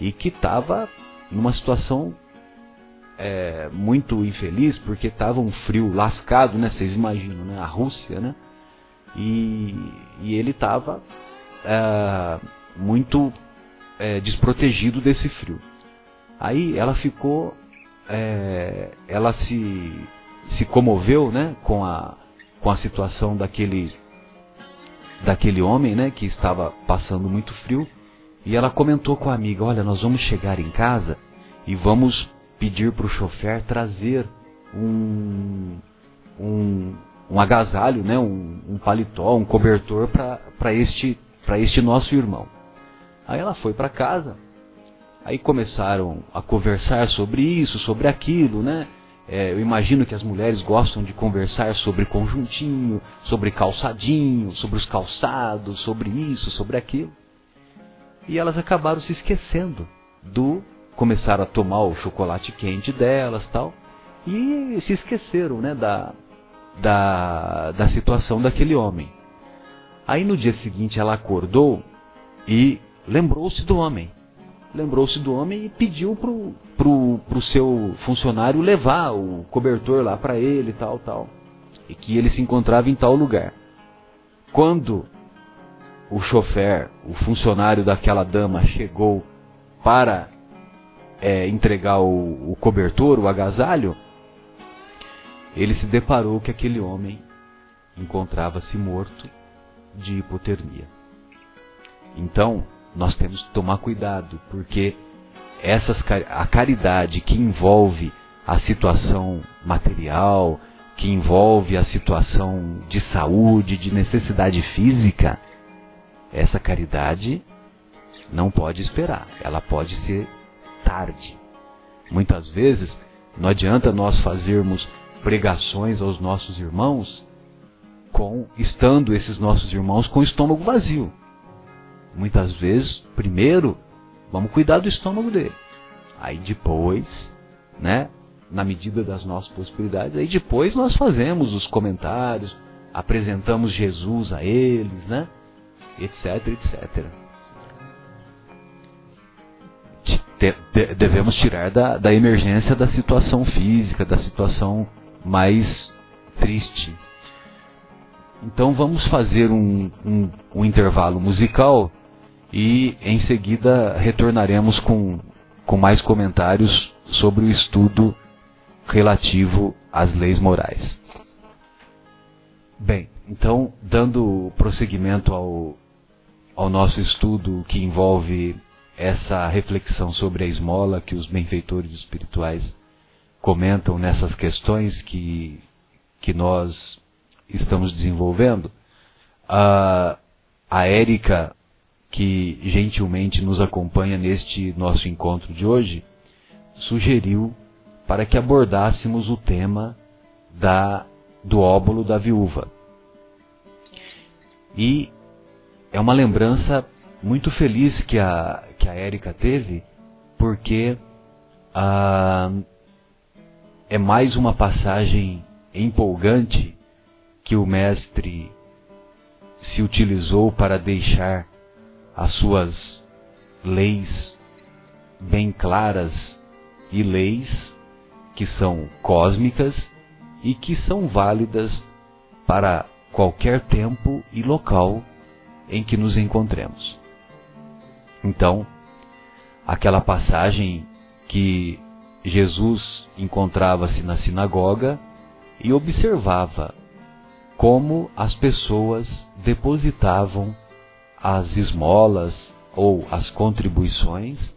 e que estava numa situação muito infeliz, porque estava um frio lascado, né? Vocês imaginam, né? A Rússia, né? E ele estava muito desprotegido desse frio. Aí ela ficou ela se comoveu, né, com a situação daquele homem, né, que estava passando muito frio, e ela comentou com a amiga: olha, nós vamos chegar em casa e vamos pedir para o chofer trazer um agasalho, né, um paletó, um cobertor para este nosso irmão. Aí ela foi para casa, aí começaram a conversar sobre isso, sobre aquilo, né? Eu imagino que as mulheres gostam de conversar sobre conjuntinho, sobre calçadinho, sobre os calçados, sobre isso, sobre aquilo. E elas acabaram se esquecendo começaram a tomar o chocolate quente delas, tal, e se esqueceram, né, da situação daquele homem. Aí no dia seguinte ela acordou e lembrou-se do homem e pediu pro seu funcionário levar o cobertor lá para ele, tal, e que ele se encontrava em tal lugar. Quando o chofer, o funcionário daquela dama, chegou para entregar o cobertor, o agasalho, ele se deparou que aquele homem encontrava-se morto de hipotermia. Então, nós temos que tomar cuidado, porque a caridade que envolve a situação material, que envolve a situação de saúde, de necessidade física, essa caridade não pode esperar, ela pode ser tarde. Muitas vezes, não adianta nós fazermos pregações aos nossos irmãos estando esses nossos irmãos com o estômago vazio. Muitas vezes, primeiro, vamos cuidar do estômago dele. Aí depois, né, na medida das nossas possibilidades, aí depois nós fazemos os comentários, apresentamos Jesus a eles, né, etc, etc. Devemos tirar da emergência da situação física, da situação mais triste. Então vamos fazer um intervalo musical e em seguida retornaremos com mais comentários sobre o estudo relativo às leis morais. Bem, então, dando prosseguimento ao nosso estudo que envolve essa reflexão sobre a esmola que os benfeitores espirituais comentam nessas questões que nós estamos desenvolvendo, a Érica, que gentilmente nos acompanha neste nosso encontro de hoje, sugeriu para que abordássemos o tema do óbolo da viúva. E é uma lembrança muito feliz que a Érica teve, porque é mais uma passagem empolgante que o mestre se utilizou para deixar as suas leis bem claras, e leis que são cósmicas e que são válidas para qualquer tempo e local em que nos encontremos. Então, aquela passagem que Jesus encontrava-se na sinagoga e observava como as pessoas depositavam as esmolas ou as contribuições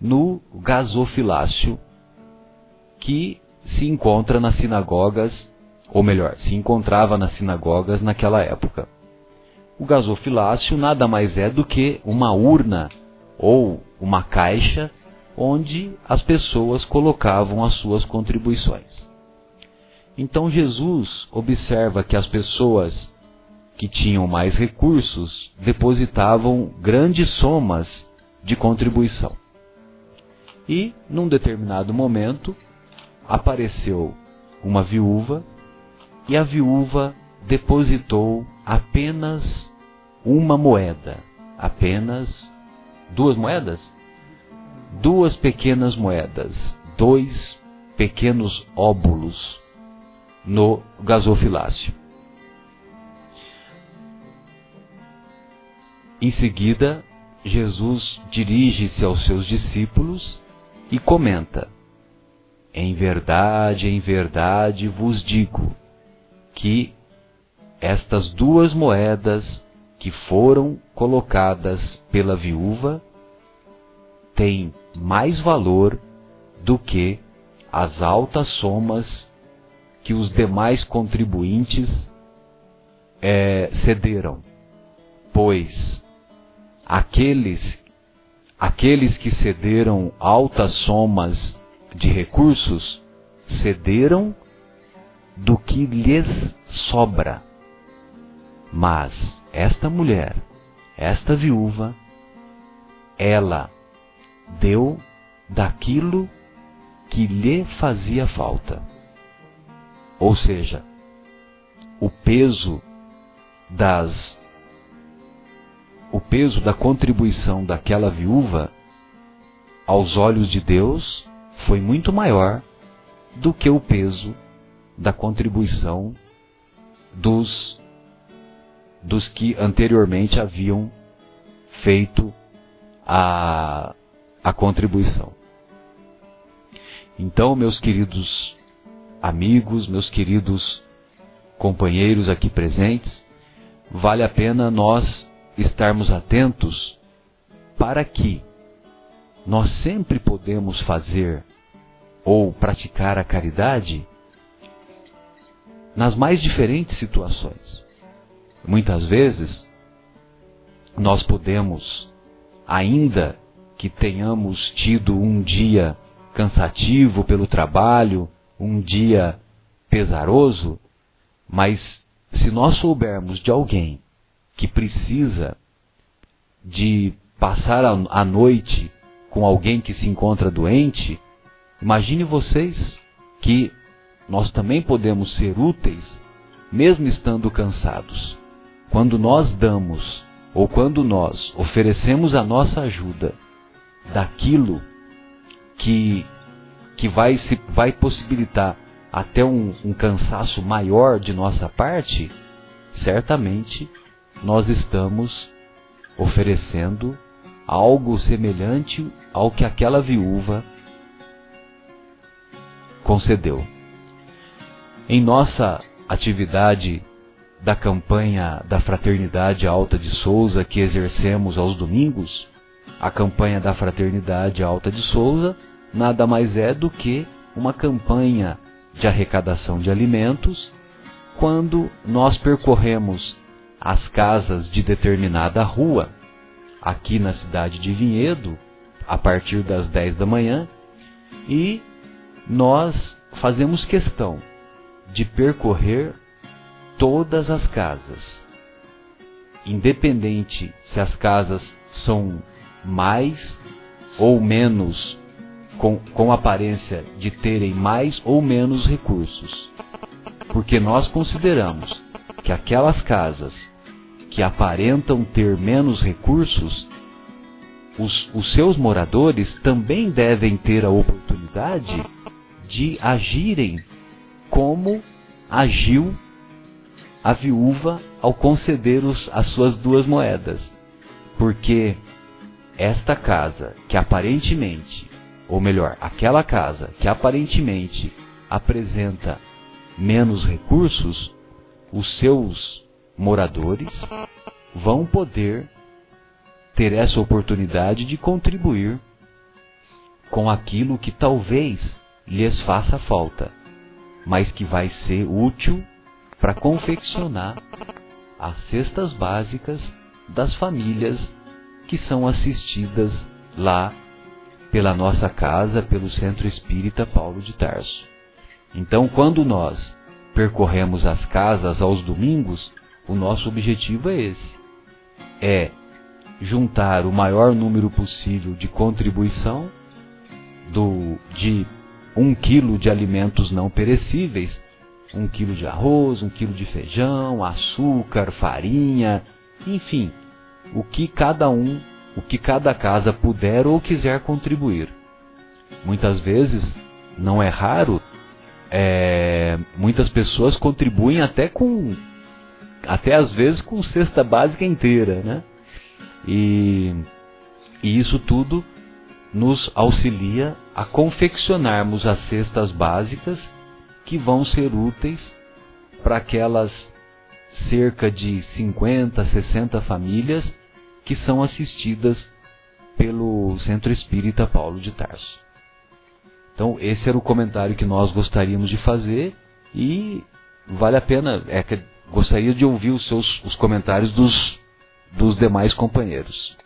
no gasofilácio que se encontra nas sinagogas, ou melhor, se encontrava nas sinagogas naquela época. O gasofilácio nada mais é do que uma urna ou uma caixa onde as pessoas colocavam as suas contribuições. Então Jesus observa que as pessoas que tinham mais recursos depositavam grandes somas de contribuição. E, num determinado momento, apareceu uma viúva, e a viúva depositou apenas uma moeda, apenas 2 moedas? 2 pequenas moedas, 2 pequenos óbolos no gasofilácio. Em seguida, Jesus dirige-se aos seus discípulos e comenta: em verdade vos digo que estas 2 moedas que foram colocadas pela viúva têm mais valor do que as altas somas que os demais contribuintes cederam, pois aqueles que cederam altas somas de recursos cederam do que lhes sobra, mas esta mulher, esta viúva, ela deu daquilo que lhe fazia falta. Ou seja, o peso da contribuição daquela viúva, aos olhos de Deus, foi muito maior do que o peso da contribuição dos que anteriormente haviam feito a contribuição. Então, meus queridos amigos, meus queridos companheiros aqui presentes, vale a pena nós estarmos atentos para que nós sempre podemos fazer ou praticar a caridade nas mais diferentes situações. Muitas vezes, nós podemos, ainda que tenhamos tido um dia cansativo pelo trabalho, um dia pesaroso, mas se nós soubermos de alguém que precisa de passar a noite com alguém que se encontra doente, imagine vocês que nós também podemos ser úteis, mesmo estando cansados. Quando nós damos, ou quando nós oferecemos a nossa ajuda daquilo que vai possibilitar até um cansaço maior de nossa parte, certamente nós estamos oferecendo algo semelhante ao que aquela viúva concedeu. Em nossa atividade da campanha da Fraternidade Alta de Souza, que exercemos aos domingos, a campanha da Fraternidade Alta de Souza nada mais é do que uma campanha de arrecadação de alimentos, quando nós percorremos as casas de determinada rua, aqui na cidade de Vinhedo, a partir das 10 da manhã, e nós fazemos questão de percorrer todas as casas, independente se as casas são mais ou menos, com aparência de terem mais ou menos recursos, porque nós consideramos que aquelas casas que aparentam ter menos recursos, os seus moradores também devem ter a oportunidade de agirem como agiu a viúva ao conceder as suas 2 moedas. Porque esta casa que aparentemente, ou melhor, aquela casa que aparentemente apresenta menos recursos, os seus moradores vão poder ter essa oportunidade de contribuir com aquilo que talvez lhes faça falta, mas que vai ser útil para confeccionar as cestas básicas das famílias que são assistidas lá pela nossa casa, pelo Centro Espírita Paulo de Tarso. Então, quando nós percorremos as casas aos domingos, o nosso objetivo é esse: é juntar o maior número possível de contribuição de 1 quilo de alimentos não perecíveis, 1 quilo de arroz, 1 quilo de feijão, açúcar, farinha, enfim, o que cada casa puder ou quiser contribuir. Muitas vezes, não é raro, muitas pessoas contribuem até às vezes com cesta básica inteira, né? E isso tudo nos auxilia a confeccionarmos as cestas básicas que vão ser úteis para aquelas cerca de 50, 60 famílias que são assistidas pelo Centro Espírita Paulo de Tarso. Então, esse era o comentário que nós gostaríamos de fazer e vale a pena, gostaria de ouvir os comentários dos demais companheiros.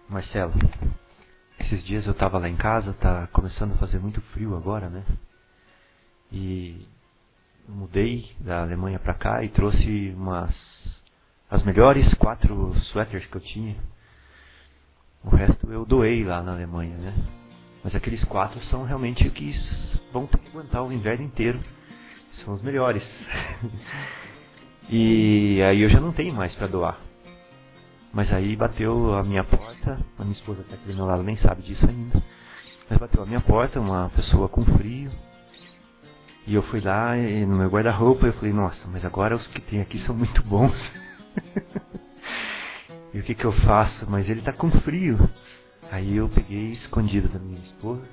Marcelo, esses dias eu estava lá em casa, tá começando a fazer muito frio agora, né? E mudei da Alemanha para cá e trouxe as melhores 4 suéteres que eu tinha. O resto eu doei lá na Alemanha, né? Mas aqueles 4 são realmente o que vão ter que aguentar o inverno inteiro. São os melhores. E aí eu já não tenho mais para doar. Mas aí bateu a minha porta, a minha esposa está aqui do meu lado, nem sabe disso ainda. Mas bateu a minha porta, uma pessoa com frio. E eu fui lá e no meu guarda-roupa eu falei, nossa, mas agora os que tem aqui são muito bons. E o que eu faço? Mas ele está com frio. Aí eu peguei escondido da minha esposa.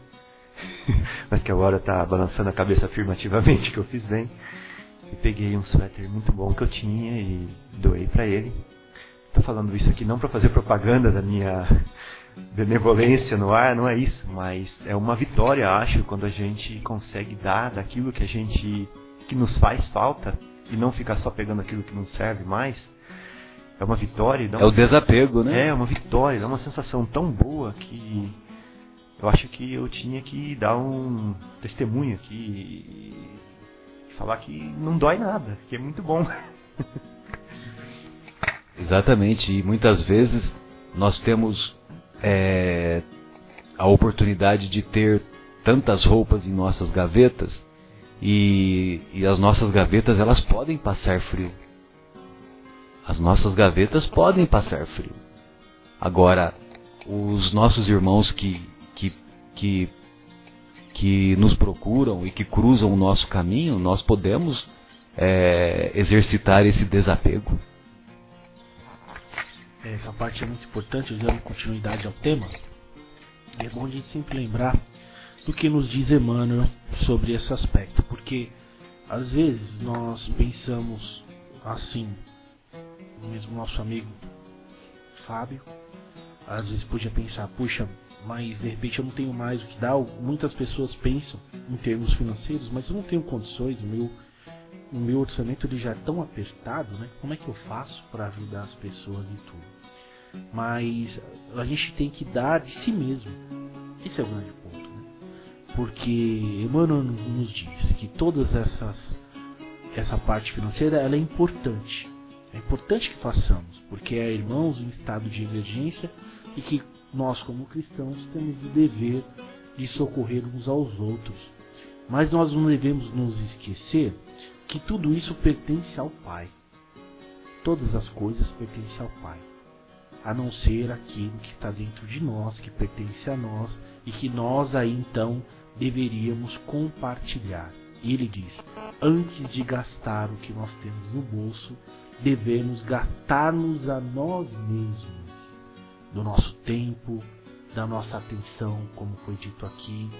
Mas que agora está balançando a cabeça afirmativamente que eu fiz bem. E peguei um suéter muito bom que eu tinha e doei para ele. Estou falando isso aqui não para fazer propaganda da minha benevolência no ar, não é isso, mas é uma vitória, acho, quando a gente consegue dar daquilo que nos faz falta e não ficar só pegando aquilo que não serve mais. É uma vitória. É o desapego, né? É uma vitória, dá uma sensação tão boa que eu acho que eu tinha que dar um testemunho aqui e falar que não dói nada, que é muito bom. Exatamente, e muitas vezes nós temos a oportunidade de ter tantas roupas em nossas gavetas e as nossas gavetas elas podem passar frio. As nossas gavetas podem passar frio. Agora, os nossos irmãos que nos procuram e que cruzam o nosso caminho, nós podemos exercitar esse desapego. Essa parte é muito importante, dando continuidade ao tema. E é bom a gente sempre lembrar do que nos diz Emmanuel sobre esse aspecto, porque às vezes nós pensamos assim, mesmo nosso amigo Fábio, às vezes podia pensar, puxa, mas de repente eu não tenho mais o que dar. Muitas pessoas pensam em termos financeiros, mas eu não tenho condições, o meu orçamento ele já é tão apertado, né? Como é que eu faço para ajudar as pessoas e tudo? Mas a gente tem que dar de si mesmo. Esse é o grande ponto, né? Porque Emmanuel nos diz que todas essa parte financeira ela é importante. É importante que façamos, porque é irmãos em estado de emergência e que nós como cristãos temos o dever de socorrer uns aos outros. Mas nós não devemos nos esquecer que tudo isso pertence ao Pai. Todas as coisas pertencem ao Pai, a não ser aquilo que está dentro de nós, que pertence a nós e que nós aí então deveríamos compartilhar. E ele diz, antes de gastar o que nós temos no bolso, devemos gastar-nos a nós mesmos, do nosso tempo, da nossa atenção, como foi dito aqui,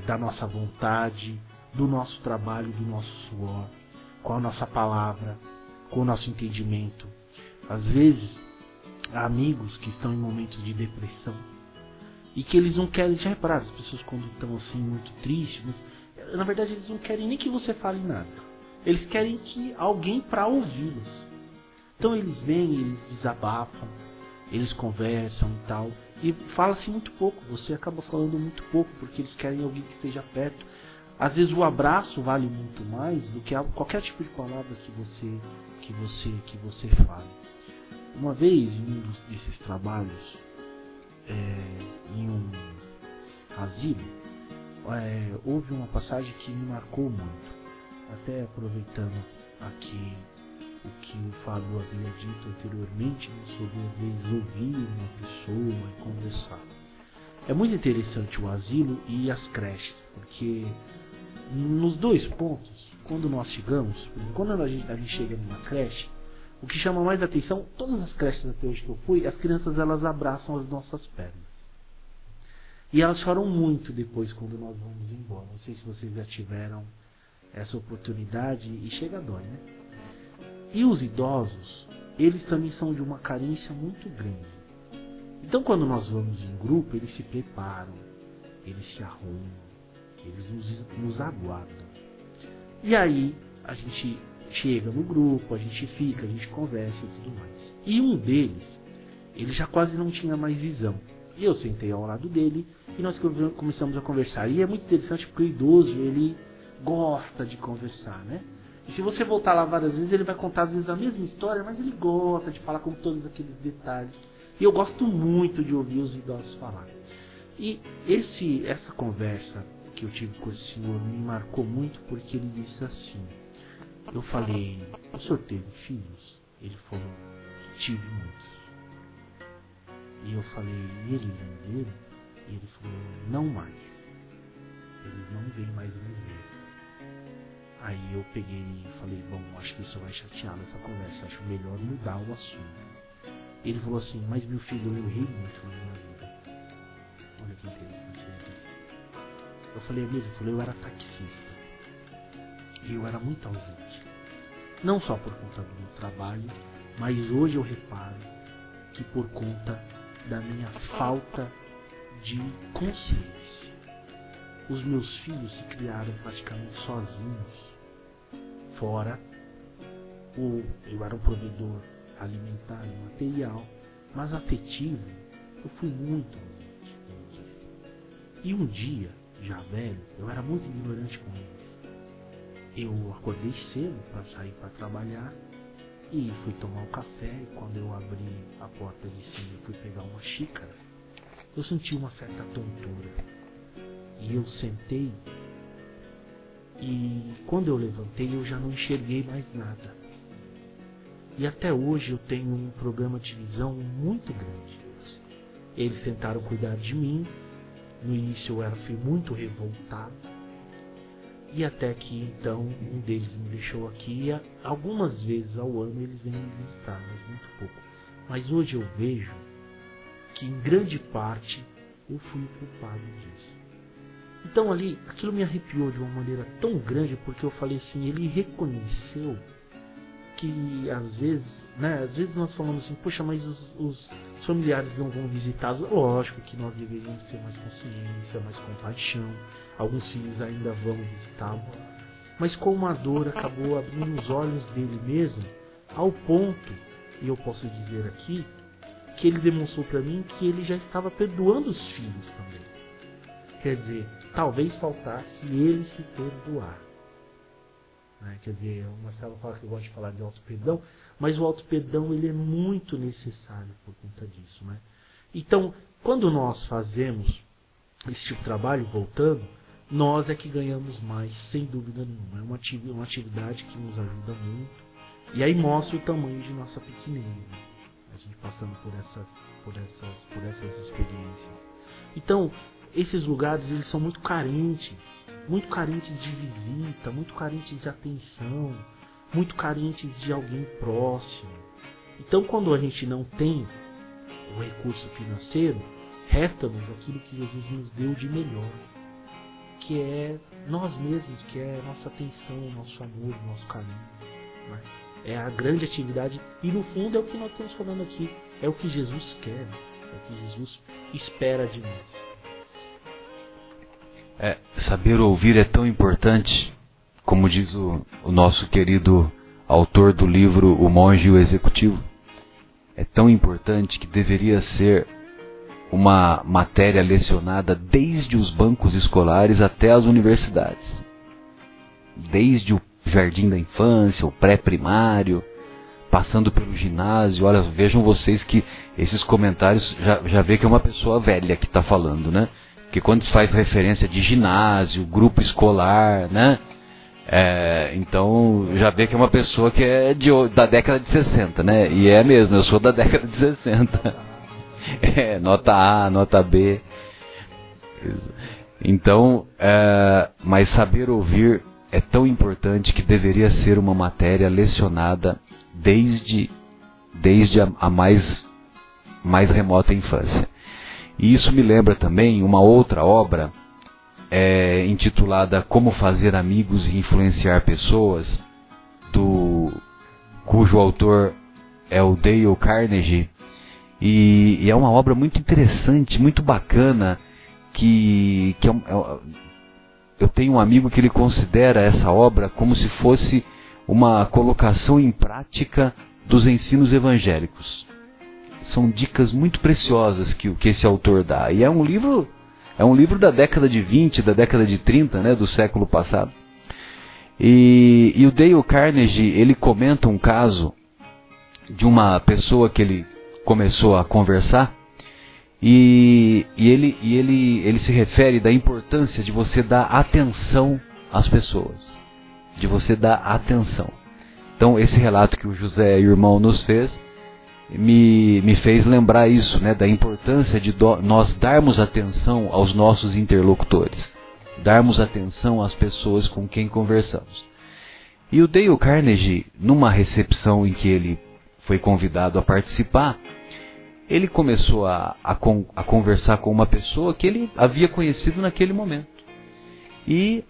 da nossa vontade, do nosso trabalho, do nosso suor, com a nossa palavra, com o nosso entendimento. Às vezes, há amigos que estão em momentos de depressão e que eles não querem, já repararam, as pessoas quando estão assim muito tristes, na verdade eles não querem nem que você fale nada, eles querem que alguém para ouvi-los. Então eles vêm, eles desabafam, eles conversam e tal, e fala-se muito pouco, você acaba falando muito pouco, porque eles querem alguém que esteja perto. Às vezes o abraço vale muito mais do que qualquer tipo de palavra que você fale. Uma vez, em um desses trabalhos, em um asilo, houve uma passagem que me marcou muito. Até aproveitando aqui o que o Fábio havia dito anteriormente, sobre às vezes ouvir uma pessoa e conversar. É muito interessante o asilo e as creches, porque nos dois pontos, quando nós chegamos, por exemplo, quando a gente chega numa creche, O que chama mais atenção, todas as creches até hoje que eu fui, as crianças elas abraçam as nossas pernas. E elas choram muito depois quando nós vamos embora. Não sei se vocês já tiveram essa oportunidade e chega a dói, né? E os idosos, eles também são de uma carência muito grande. Então quando nós vamos em grupo, eles se preparam, eles se arrumam, eles nos aguardam. E aí a gente chega no grupo, a gente fica, a gente conversa e tudo mais. E um deles, ele já quase não tinha mais visão. E eu sentei ao lado dele e nós começamos a conversar. E é muito interessante porque o idoso, ele gosta de conversar, né? E se você voltar lá várias vezes, ele vai contar às vezes a mesma história, mas ele gosta de falar com todos aqueles detalhes. E eu gosto muito de ouvir os idosos falar. E essa conversa que eu tive com esse senhor me marcou muito porque ele disse assim. Eu falei, o senhor teve filhos? Ele falou, tive muitos. E eu falei, e eles venderam? E ele falou, não mais. Eles não vêm mais me ver. Aí eu peguei e falei, bom, acho que isso vai chatear nessa conversa, acho melhor mudar o assunto. Ele falou assim, mas meu filho, eu errei muito na minha vida. Olha que interessante ele disse. Eu falei, mesmo? Ele falou, eu era taxista. E eu era muito ausente. Não só por conta do meu trabalho, mas hoje eu reparo que por conta da minha falta de consciência. Os meus filhos se criaram praticamente sozinhos. Fora, eu era um provedor alimentar e material, mas afetivo, eu fui muito ausente, eu disse. E um dia, já velho, eu era muito ignorante com eles. Eu acordei cedo para sair para trabalhar e fui tomar um café, e quando eu abri a porta de cima e fui pegar uma xícara, eu senti uma certa tontura. E eu sentei e quando eu levantei eu já não enxerguei mais nada. E até hoje eu tenho um problema de visão muito grande. Eles tentaram cuidar de mim. No início eu fui muito revoltado. E até que então um deles me deixou aqui. E algumas vezes ao ano eles vêm me visitar, mas muito pouco. Mas hoje eu vejo que em grande parte eu fui o culpado disso. Então ali, aquilo me arrepiou de uma maneira tão grande, porque eu falei assim, ele reconheceu que às vezes nós falamos assim, poxa, mas os familiares não vão visitá-los. Lógico que nós deveríamos ter mais consciência, mais compaixão. Alguns filhos ainda vão visitá-lo. Mas como a dor acabou abrindo os olhos dele mesmo, ao ponto, e eu posso dizer aqui, que ele demonstrou para mim que ele já estava perdoando os filhos também. Quer dizer, talvez faltasse ele se perdoar. Quer dizer, o Marcelo fala que eu gosto de falar de auto-perdão, mas o auto-perdão ele é muito necessário por conta disso. Né? Então, quando nós fazemos esse tipo de trabalho, voltando, nós é que ganhamos mais, sem dúvida nenhuma. É uma atividade que nos ajuda muito, e aí mostra o tamanho de nossa pequenez. Né? A gente passando por essas experiências. Então, esses lugares eles são muito carentes de visita, muito carentes de atenção, muito carentes de alguém próximo. Então, quando a gente não tem o recurso financeiro, resta-nos aquilo que Jesus nos deu de melhor, que é nós mesmos, que é a nossa atenção, o nosso amor, o nosso carinho. Né? É a grande atividade, e no fundo é o que nós estamos falando aqui, é o que Jesus quer, é o que Jesus espera de nós. Saber ouvir é tão importante, como diz o nosso querido autor do livro O Monge e o Executivo. É tão importante que deveria ser uma matéria lecionada desde os bancos escolares até as universidades. Desde o jardim da infância, o pré-primário, passando pelo ginásio. Olha, vejam vocês que esses comentários já vê que é uma pessoa velha que está falando, né? Porque quando se faz referência de ginásio, grupo escolar, né? Então já vê que é uma pessoa que é da década de 60, né? E é mesmo, eu sou da década de 60. Nota A, nota B. Então, mas saber ouvir é tão importante que deveria ser uma matéria lecionada desde desde a mais remota infância. E isso me lembra também uma outra obra intitulada Como Fazer Amigos e Influenciar Pessoas, cujo autor é o Dale Carnegie, e é uma obra muito interessante, muito bacana, eu tenho um amigo que ele considera essa obra como se fosse uma colocação em prática dos ensinos evangélicos. São dicas muito preciosas que esse autor dá. E é um livro da década de 20, da década de 30, né, do século passado. E o Dale Carnegie, ele comenta um caso de uma pessoa que ele começou a conversar, e ele se refere da importância de você dar atenção às pessoas. De você dar atenção. Então, esse relato que o José Irmão nos fez, me fez lembrar isso, né, da importância de nós darmos atenção aos nossos interlocutores. Darmos atenção às pessoas com quem conversamos. E o Dale Carnegie, numa recepção em que ele foi convidado a participar, ele começou a conversar com uma pessoa que ele havia conhecido naquele momento. E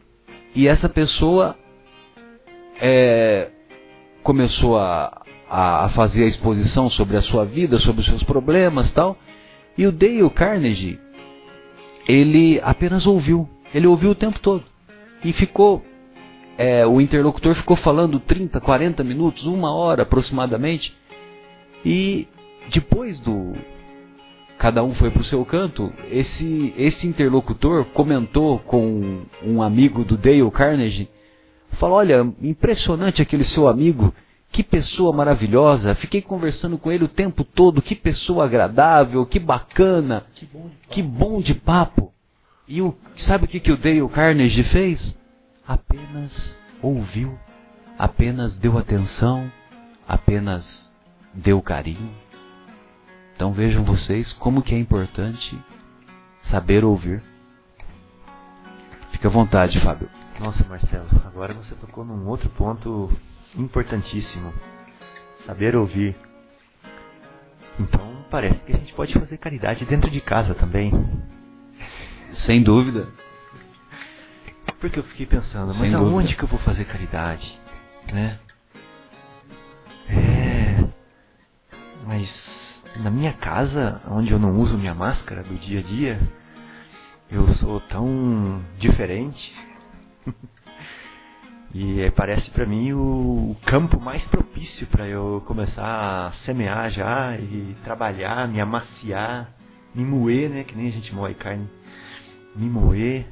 essa pessoa começou a fazer a exposição sobre a sua vida, sobre os seus problemas e tal. E o Dale Carnegie, ele apenas ouviu. Ele ouviu o tempo todo. E o interlocutor ficou falando 30, 40 minutos, 1 hora aproximadamente. E depois cada um foi para o seu canto, esse interlocutor comentou com um amigo do Dale Carnegie, falou: olha, impressionante aquele seu amigo, que pessoa maravilhosa, fiquei conversando com ele o tempo todo, que pessoa agradável, que bacana, que bom de papo. E sabe o que o Dale Carnegie fez? Apenas ouviu, apenas deu atenção, apenas deu carinho. Então vejam vocês como que é importante saber ouvir. Fica à vontade, Fábio. Nossa, Marcelo, agora você tocou num outro ponto importantíssimo. Saber ouvir. Então parece que a gente pode fazer caridade dentro de casa também. Sem dúvida. Porque eu fiquei pensando, mas aonde que eu vou fazer caridade? Né? Mas na minha casa, onde eu não uso minha máscara do dia a dia, eu sou tão diferente. E parece para mim o campo mais propício para eu começar a semear já e trabalhar, me amaciar, me moer, né, que nem a gente moe carne, me moer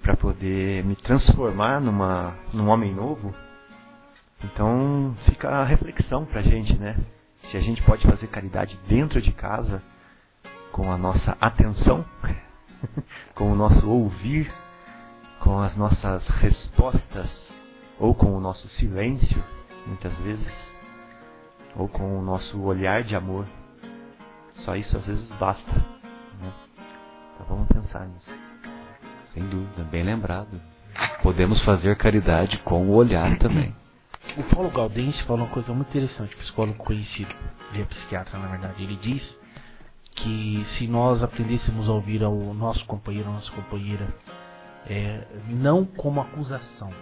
para poder me transformar num homem novo. Então fica a reflexão pra gente, né? Se a gente pode fazer caridade dentro de casa, com a nossa atenção, com o nosso ouvir, com as nossas respostas, ou com o nosso silêncio, muitas vezes, ou com o nosso olhar de amor. Só isso às vezes basta, né? Então vamos pensar nisso. Sem dúvida, bem lembrado. Podemos fazer caridade com o olhar também. O Paulo Gaudense fala uma coisa muito interessante, psicólogo conhecido, ele é psiquiatra na verdade. Ele diz que se nós aprendêssemos a ouvir ao nosso companheiro, a nossa companheira, não como acusação,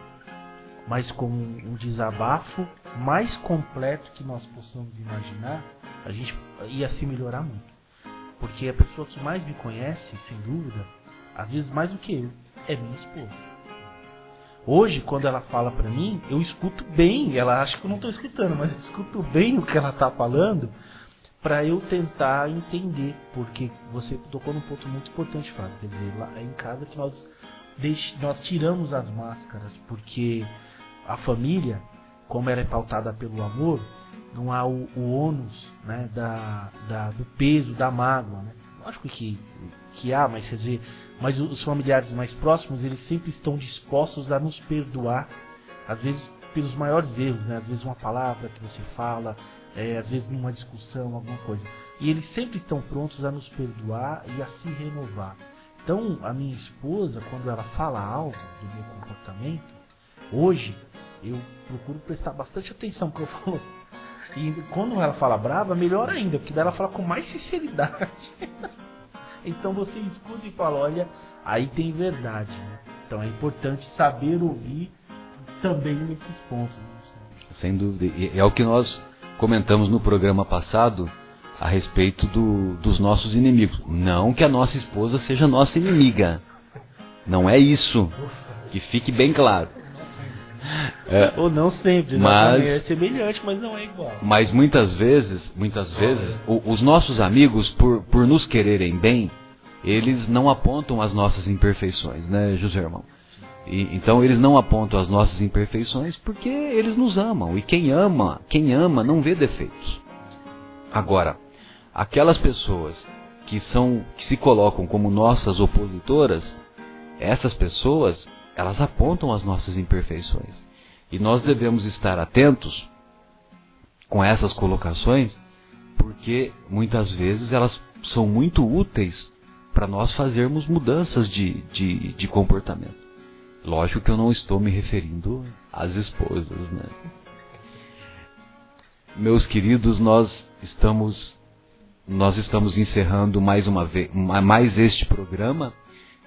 mas como um desabafo mais completo que nós possamos imaginar, a gente ia se melhorar muito. Porque a pessoa que mais me conhece, sem dúvida, às vezes mais do que eu, é minha esposa. Hoje, quando ela fala pra mim, eu escuto bem. Ela acha que eu não estou escutando, mas eu escuto bem o que ela está falando, para eu tentar entender. Porque você tocou num ponto muito importante, Fábio. Quer dizer, lá é em casa que nós tiramos as máscaras, porque a família, como ela é pautada pelo amor, não há o ônus, né, do peso, da mágoa, né? Lógico que há, mas quer dizer, mas os familiares mais próximos, eles sempre estão dispostos a nos perdoar, às vezes pelos maiores erros, né? Às vezes uma palavra que você fala, às vezes numa discussão, alguma coisa. E eles sempre estão prontos a nos perdoar e a se renovar. Então, a minha esposa, quando ela fala algo do meu comportamento, hoje eu procuro prestar bastante atenção, porque eu falo, E quando ela fala brava, melhor ainda, porque daí ela fala com mais sinceridade. Então você escuta e fala, olha, aí tem verdade, né? Então é importante saber ouvir também nesses pontos. Né? Sem dúvida. E é o que nós comentamos no programa passado a respeito dos nossos inimigos. Não que a nossa esposa seja nossa inimiga. Não é isso. Que fique bem claro. Ou não sempre, mas é semelhante, mas não é igual. Mas muitas vezes, os nossos amigos, por nos quererem bem, eles não apontam as nossas imperfeições, né, José Irmão? Então eles não apontam as nossas imperfeições porque eles nos amam. E quem ama não vê defeitos. Agora, aquelas pessoas que se colocam como nossas opositoras, essas pessoas, elas apontam as nossas imperfeições. E nós devemos estar atentos com essas colocações, porque muitas vezes elas são muito úteis para nós fazermos mudanças de comportamento. Lógico que eu não estou me referindo às esposas, né? Meus queridos, nós estamos encerrando mais este programa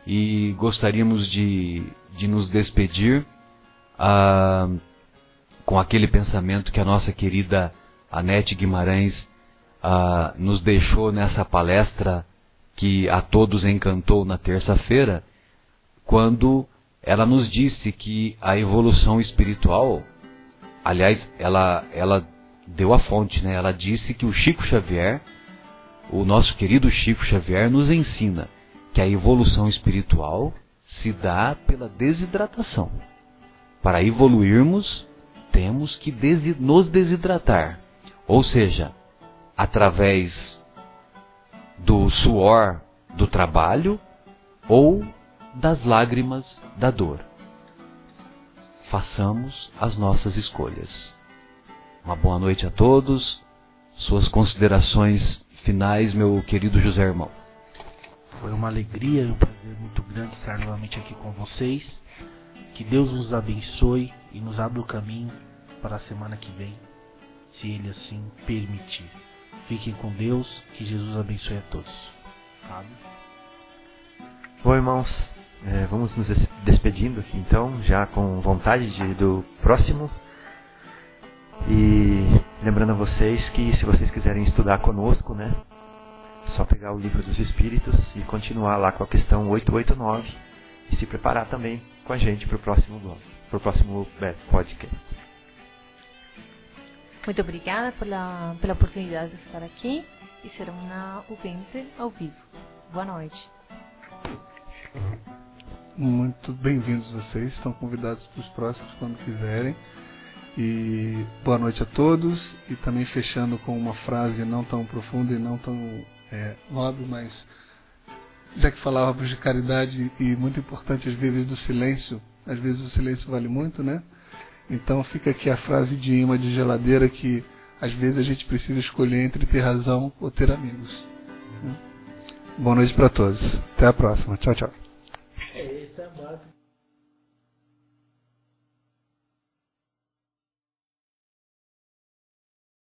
e gostaríamos de nos despedir com aquele pensamento que a nossa querida Anete Guimarães nos deixou nessa palestra que a todos encantou na terça-feira, quando ela nos disse que a evolução espiritual, aliás, ela deu a fonte, né? Ela disse que o Chico Xavier, o nosso querido Chico Xavier, nos ensina que a evolução espiritual se dá pela desidratação. Para evoluirmos, temos que nos desidratar. Ou seja, através do suor do trabalho ou das lágrimas da dor. Façamos as nossas escolhas. Uma boa noite a todos. Suas considerações finais, meu querido José Irmão. Foi uma alegria e um prazer muito grande estar novamente aqui com vocês. Que Deus nos abençoe e nos abra o caminho para a semana que vem, se Ele assim permitir. Fiquem com Deus, que Jesus abençoe a todos. Fábio. Bom, irmãos, vamos nos despedindo aqui então, já com vontade do próximo. E lembrando a vocês que se vocês quiserem estudar conosco, né, só pegar o Livro dos Espíritos e continuar lá com a questão 889 e se preparar também com a gente para o próximo podcast. Muito obrigada pela oportunidade de estar aqui e ser uma ouvinte ao vivo. Boa noite. Muito bem-vindos vocês, estão convidados para os próximos quando quiserem. E boa noite a todos. E também fechando com uma frase não tão profunda e não tão nobre, mas já que falávamos de caridade e muito importante às vezes do silêncio, às vezes o silêncio vale muito, né? Então fica aqui a frase de imã de geladeira que às vezes a gente precisa escolher entre ter razão ou ter amigos. Boa noite para todos. Até a próxima. Tchau, tchau. Esse é a base.